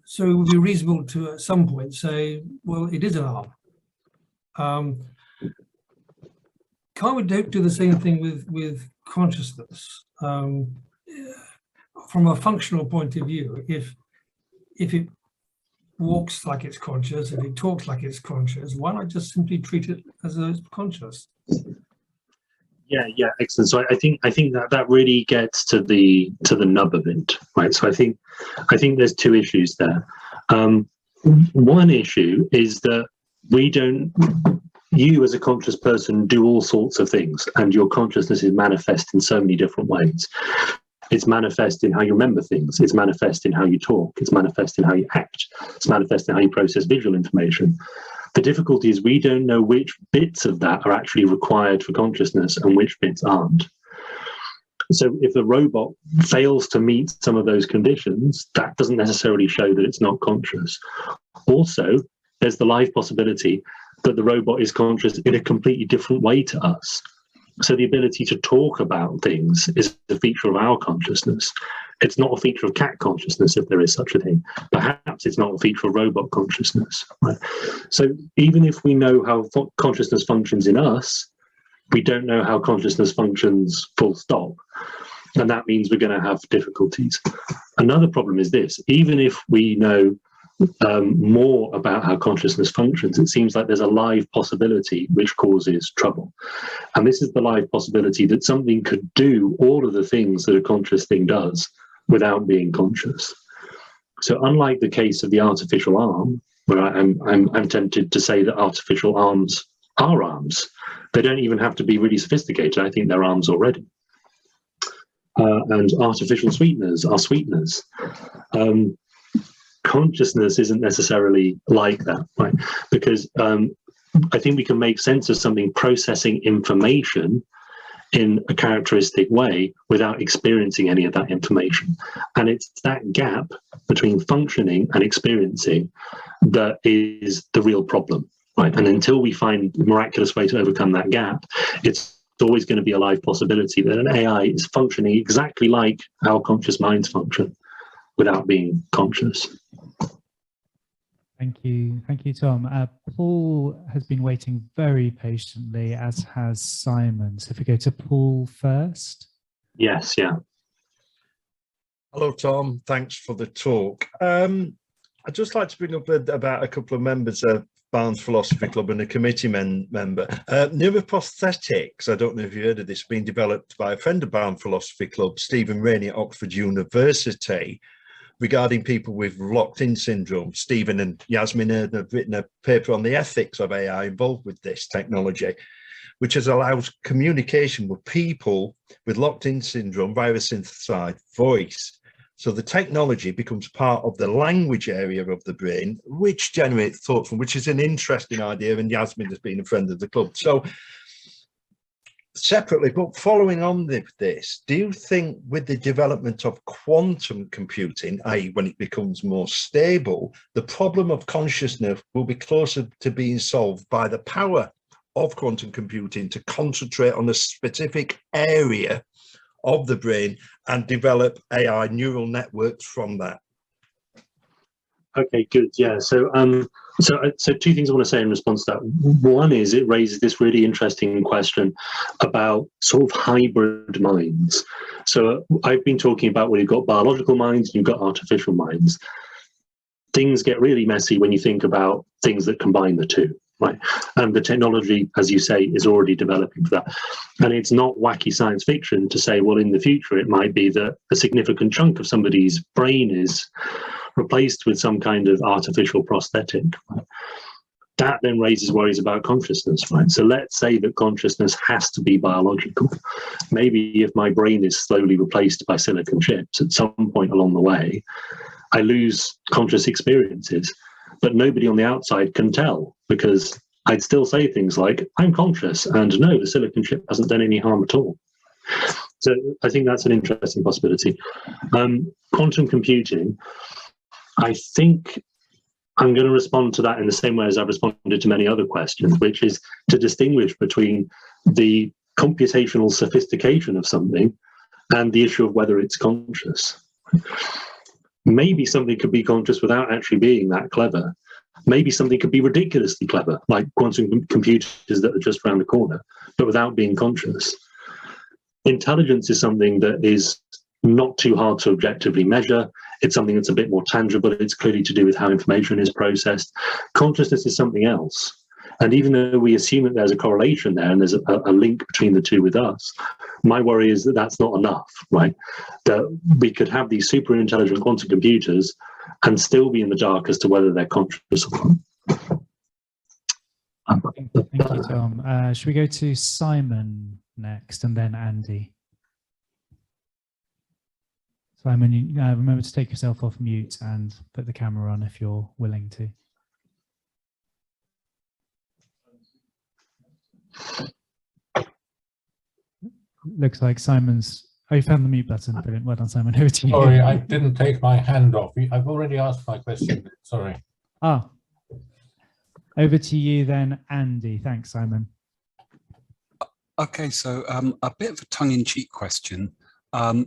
So it would be reasonable to, at some point, say, well, it is an arm. Can't we do the same thing with consciousness? From a functional point of view, if it walks like it's conscious, if it talks like it's conscious, why not just simply treat it as though it's conscious? Yeah, excellent. So I think that really gets to the nub of it, right? So I think there's two issues there. One issue is that you as a conscious person do all sorts of things, and your consciousness is manifest in so many different ways. It's manifest in how you remember things. It's manifest in how you talk. It's manifest in how you act. It's manifest in how you process visual information. The difficulty is we don't know which bits of that are actually required for consciousness and which bits aren't. So if a robot fails to meet some of those conditions, that doesn't necessarily show that it's not conscious. Also, there's the live possibility that the robot is conscious in a completely different way to us. So the ability to talk about things is a feature of our consciousness. It's not a feature of cat consciousness, if there is such a thing. Perhaps it's not a feature of robot consciousness. Right? So even if we know how consciousness functions in us, we don't know how consciousness functions full stop. And that means we're going to have difficulties. Another problem is this: even if we know more about how consciousness functions, it seems like there's a live possibility which causes trouble. And this is the live possibility that something could do all of the things that a conscious thing does without being conscious. So unlike the case of the artificial arm, where I'm tempted to say that artificial arms are arms, they don't even have to be really sophisticated. I think they're arms already. And artificial sweeteners are sweeteners. Consciousness isn't necessarily like that, right? Because I think we can make sense of something processing information in a characteristic way without experiencing any of that information. And it's that gap between functioning and experiencing that is the real problem, right? And until we find a miraculous way to overcome that gap, it's always going to be a live possibility that an AI is functioning exactly like our conscious minds function without being conscious. Thank you, Tom. Paul has been waiting very patiently, as has Simon. So if we go to Paul first. Yes, yeah. Hello, Tom. Thanks for the talk. I'd just like to bring up about a couple of members of Barnes Philosophy Club and a committee member. Neuroprosthetics, I don't know if you heard of this, being developed by a friend of Barnes Philosophy Club, Stephen Rainey at Oxford University, regarding people with locked-in syndrome. Stephen and Yasmin have written a paper on the ethics of AI involved with this technology, which has allowed communication with people with locked-in syndrome via a synthesized voice. So the technology becomes part of the language area of the brain, which generates thoughts from, which is an interesting idea, and Yasmin has been a friend of the club. So separately, but following on with this, do you think with the development of quantum computing, i.e. when it becomes more stable, the problem of consciousness will be closer to being solved by the power of quantum computing to concentrate on a specific area of the brain and develop AI neural networks from that? Okay, good. Yeah. So two things I want to say in response to that. One is it raises this really interesting question about sort of hybrid minds. So I've been talking about where you've got biological minds and you've got artificial minds. Things get really messy when you think about things that combine the two. Right, and the technology, as you say, is already developing for that. And it's not wacky science fiction to say, well, in the future, it might be that a significant chunk of somebody's brain is replaced with some kind of artificial prosthetic. Right? That then raises worries about consciousness, right? So let's say that consciousness has to be biological. Maybe if my brain is slowly replaced by silicon chips at some point along the way, I lose conscious experiences. But nobody on the outside can tell, because I'd still say things like, I'm conscious, and no, the silicon chip hasn't done any harm at all. So I think that's an interesting possibility. Quantum computing, I think I'm going to respond to that in the same way as I've responded to many other questions, which is to distinguish between the computational sophistication of something and the issue of whether it's conscious. Maybe something could be conscious without actually being that clever. Maybe something could be ridiculously clever, like quantum computers that are just around the corner, but without being conscious. Intelligence is something that is not too hard to objectively measure. It's something that's a bit more tangible. It's clearly to do with how information is processed. Consciousness is something else. And even though we assume that there's a correlation there and there's a link between the two with us, my worry is that that's not enough, right? That we could have these super intelligent quantum computers and still be in the dark as to whether they're conscious or not. Thank you, Tom. Should we go to Simon next and then Andy? Simon, you remember to take yourself off mute and put the camera on if you're willing to. Looks like Simon's. Oh, you found the mute button. Brilliant. Well done, Simon. Over to you. Sorry, I didn't take my hand off. I've already asked my question. Sorry. Ah. Over to you then, Andy. Thanks, Simon. Okay, so a bit of a tongue-in-cheek question, but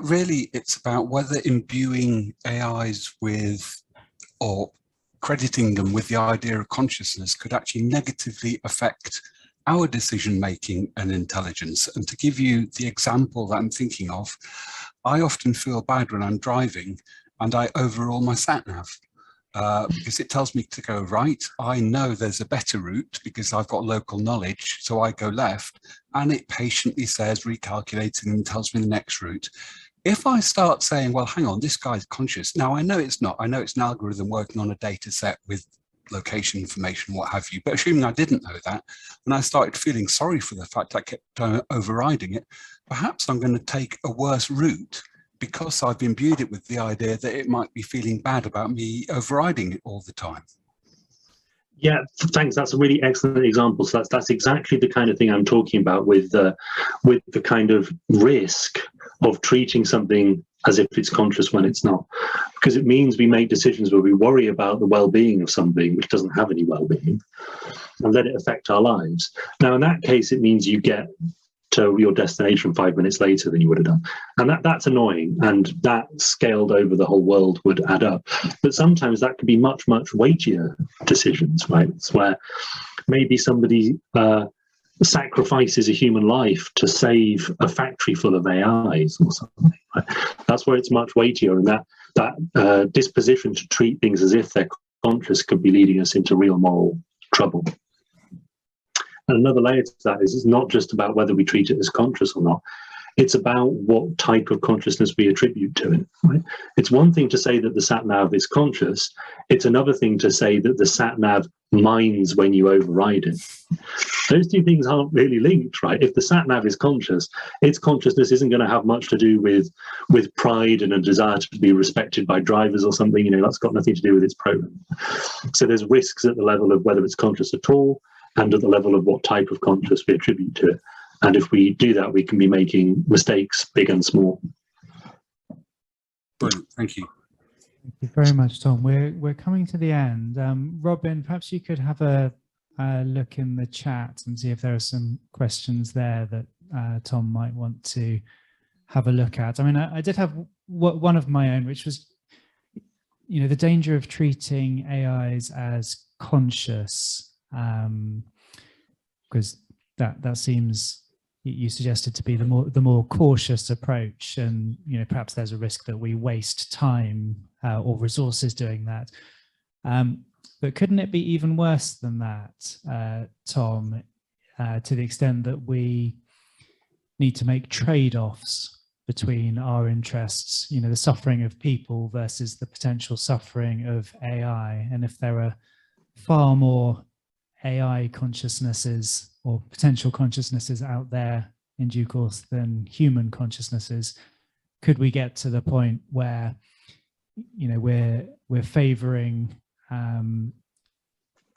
really it's about whether imbuing AIs with, or crediting them with the idea of consciousness could actually negatively affect our decision-making and intelligence. And to give you the example that I'm thinking of, I often feel bad when I'm driving and I overrule my sat-nav because it tells me to go right. I know there's a better route because I've got local knowledge, so I go left, and it patiently says recalculating and tells me the next route. If I start saying, well, hang on, this guy's conscious. Now, I know it's not. I know it's an algorithm working on a data set with location information, what have you, but assuming I didn't know that, and I started feeling sorry for the fact I kept overriding it, perhaps I'm going to take a worse route because I've imbued it with the idea that it might be feeling bad about me overriding it all the time. Yeah, thanks. That's a really excellent example. So that's exactly the kind of thing I'm talking about with the kind of risk of treating something as if it's conscious when it's not, because it means we make decisions where we worry about the well-being of something which doesn't have any well-being and let it affect our lives. Now, in that case, it means you get to your destination 5 minutes later than you would have done. And that's annoying, and that scaled over the whole world would add up. But sometimes that could be much, much weightier decisions, right? It's where maybe somebody sacrifices a human life to save a factory full of AIs or something. Right? That's where it's much weightier, and that disposition to treat things as if they're conscious could be leading us into real moral trouble. And another layer to that is it's not just about whether we treat it as conscious or not. It's about what type of consciousness we attribute to it. Right? It's one thing to say that the sat-nav is conscious. It's another thing to say that the sat-nav minds when you override it. Those two things aren't really linked, right? If the sat-nav is conscious, its consciousness isn't going to have much to do with pride and a desire to be respected by drivers or something. You know, that's got nothing to do with its program. So there's risks at the level of whether it's conscious at all, and at the level of what type of conscious we attribute to it. And if we do that, we can be making mistakes, big and small. Brilliant, thank you. Thank you very much, Tom. We're coming to the end. Robin, perhaps you could have a look in the chat and see if there are some questions there that Tom might want to have a look at. I mean, I did have one of my own, which was, you know, the danger of treating AIs as conscious. Because that seems, you suggested, to be the more cautious approach, and you know, perhaps there's a risk that we waste time or resources doing that. But couldn't it be even worse than that, Tom, to the extent that we need to make trade-offs between our interests, you know, the suffering of people versus the potential suffering of AI? And if there are far more AI consciousnesses or potential consciousnesses out there in due course than human consciousnesses, could we get to the point where, you know, we're favoring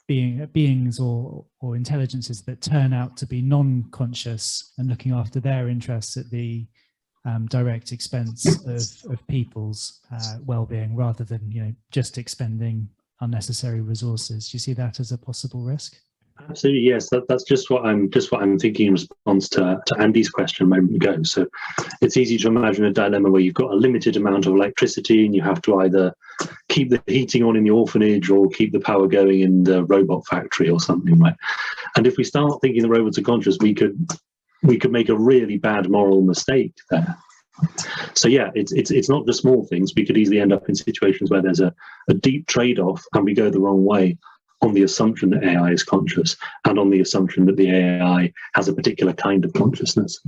beings or intelligences that turn out to be non-conscious and looking after their interests at the direct expense of people's well-being, rather than, you know, just expending unnecessary resources? Do you see that as a possible risk? Absolutely, yes. That's just what I'm thinking in response to Andy's question a moment ago. So it's easy to imagine a dilemma where you've got a limited amount of electricity and you have to either keep the heating on in the orphanage or keep the power going in the robot factory or something, right? And if we start thinking the robots are conscious, we could make a really bad moral mistake there. So yeah, it's not just small things. We could easily end up in situations where there's a deep trade-off and we go the wrong way on the assumption that AI is conscious and on the assumption that the AI has a particular kind of consciousness.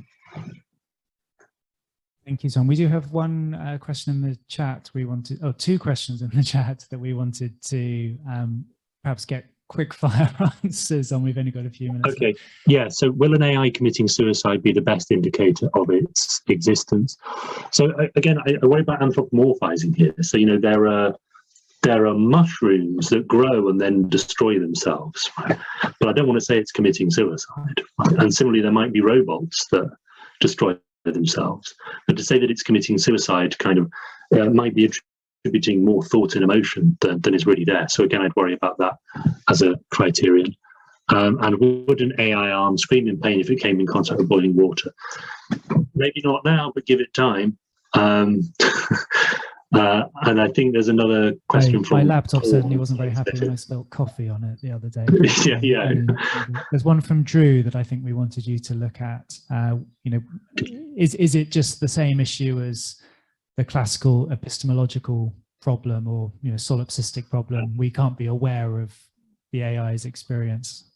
Thank you, Tom. We do have one question in the chat. Two questions in the chat that we wanted to perhaps get quick fire answers on. We've only got a few minutes. Okay, yeah, so will an AI committing suicide be the best indicator of its existence? So again, I worry about anthropomorphizing here. So, you know, there are mushrooms that grow and then destroy themselves, right? But I don't want to say it's committing suicide. Right? And similarly, there might be robots that destroy themselves. But to say that it's committing suicide kind of might be attributing more thought and emotion than is really there. So again, I'd worry about that as a criterion. And would an AI arm scream in pain if it came in contact with boiling water? Maybe not now, but give it time. And I think there's another question from... My laptop certainly wasn't very happy when I spilled coffee on it the other day. Yeah. There's one from Drew that I think we wanted you to look at. You know, is it just the same issue as the classical epistemological problem, or, you know, solipsistic problem? We can't be aware of the AI's experience.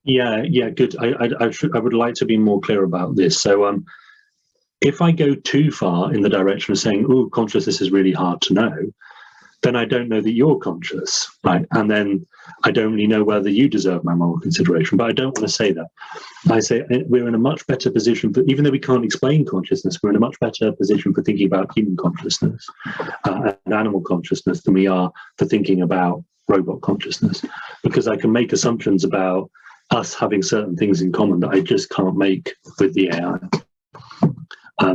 Yeah, good. I would like to be more clear about this. So if I go too far in the direction of saying, oh, consciousness is really hard to know, then I don't know that you're conscious, right? And then I don't really know whether you deserve my moral consideration, but I don't want to say that. I say we're in a much better position for, even though we can't explain consciousness, we're in a much better position for thinking about human consciousness and animal consciousness than we are for thinking about robot consciousness, because I can make assumptions about us having certain things in common that I just can't make with the AI.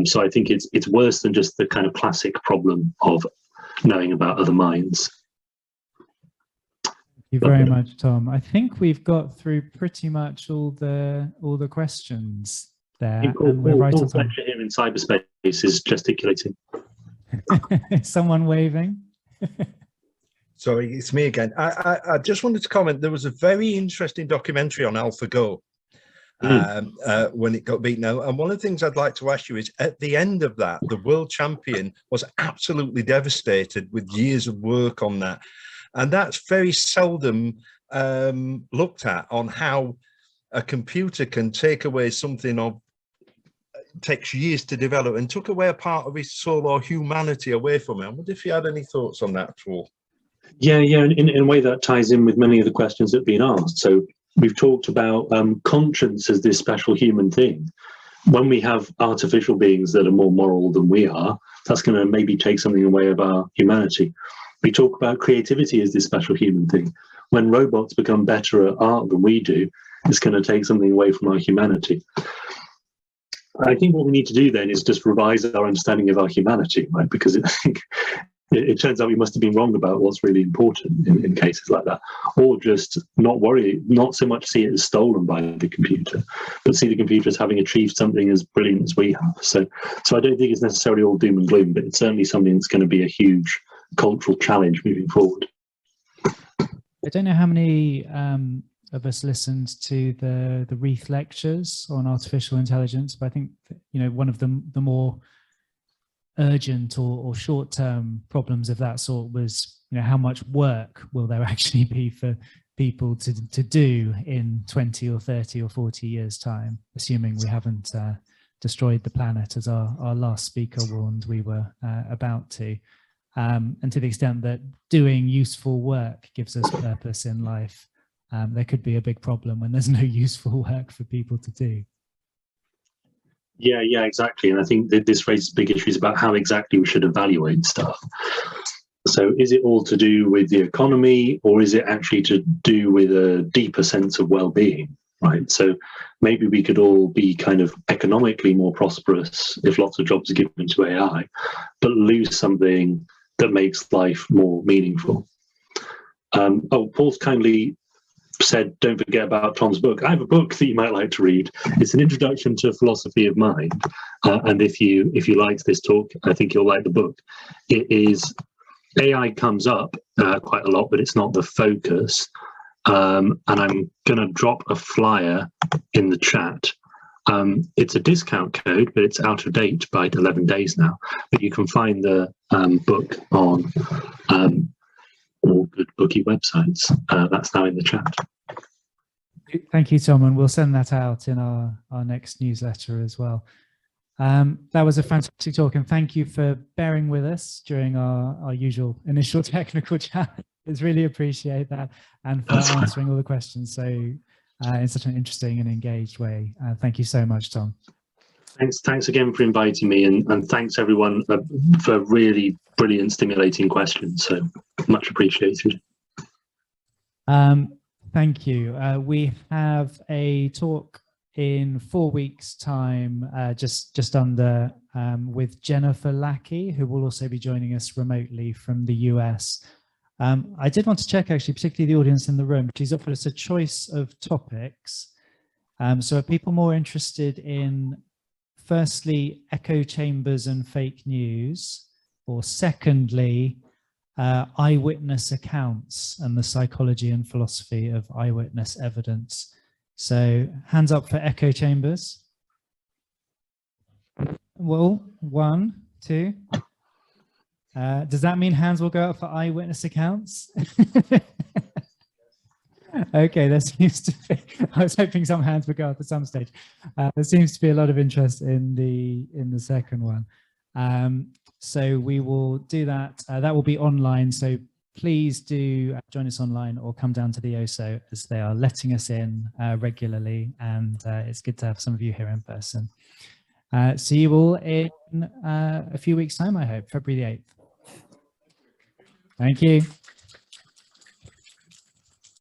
So I think it's worse than just the kind of classic problem of knowing about other minds. Thank you very much, Tom. I think we've got through pretty much all the questions there. And we're right on time. Here in cyberspace is gesticulating. Someone waving. Sorry, it's me again. I just wanted to comment. There was a very interesting documentary on AlphaGo when it got beaten out. And one of the things I'd like to ask you is, at the end of that, the world champion was absolutely devastated with years of work on that. And that's very seldom looked at, on how a computer can take away something of, takes years to develop and took away a part of his soul or humanity away from him. I wonder if you had any thoughts on that at all. Yeah, in a way that ties in with many of the questions that have been asked. So we've talked about conscience as this special human thing. When we have artificial beings that are more moral than we are, that's going to maybe take something away of our humanity. We talk about creativity as this special human thing. When robots become better at art than we do, it's going to take something away from our humanity. I think what we need to do then is just revise our understanding of our humanity, right? Because it turns out we must have been wrong about what's really important in cases like that, or just not worry, not so much see it as stolen by the computer, but see the computer as having achieved something as brilliant as we have. So I don't think it's necessarily all doom and gloom, but it's certainly something that's going to be a huge cultural challenge moving forward. I don't know how many of us listened to the Reith lectures on artificial intelligence, but I think one of the more urgent or short-term problems of that sort was how much work will there actually be for people to do in 20 or 30 or 40 years time, assuming we haven't destroyed the planet as our last speaker warned we were about to. And to the extent that doing useful work gives us purpose in life, there could be a big problem when there's no useful work for people to do. Yeah, exactly. And I think that this raises big issues about how exactly we should evaluate stuff. So is it all to do with the economy, or is it actually to do with a deeper sense of well-being, right? So maybe we could all be kind of economically more prosperous if lots of jobs are given to AI, but lose something that makes life more meaningful. Paul's kindly said, don't forget about Tom's book. I have a book that you might like to read. It's an introduction to philosophy of mind. And if you liked this talk, I think you'll like the book. It is, AI comes up quite a lot, but it's not the focus. And I'm going to drop a flyer in the chat. It's a discount code, but it's out of date by 11 days now. But you can find the book on all good bookie websites. That's now in the chat. Thank you, Tom, and we'll send that out in our next newsletter as well. That was a fantastic talk, and thank you for bearing with us during our usual initial technical chat. It's really appreciate that, and for answering all the questions so in such an interesting and engaged way. Thank you so much, Tom. Thanks again for inviting me, and thanks everyone for really brilliant, stimulating questions. So much appreciated. Thank you. We have a talk in 4 weeks' time, just under, with Jennifer Lackey, who will also be joining us remotely from the US. I did want to check, actually, particularly the audience in the room. She's offered us a choice of topics. So are people more interested in, firstly, echo chambers and fake news, or secondly, eyewitness accounts and the psychology and philosophy of eyewitness evidence? So hands up for echo chambers. Well, 1, 2. Does that mean hands will go up for eyewitness accounts? Okay, there seems to be, I was hoping some hands would go up at some stage. There seems to be a lot of interest in the second one. So we will do that. That will be online. So please do join us online or come down to the OSO, as they are letting us in regularly. And it's good to have some of you here in person. See you all in a few weeks' time, I hope, February the 8th. Thank you.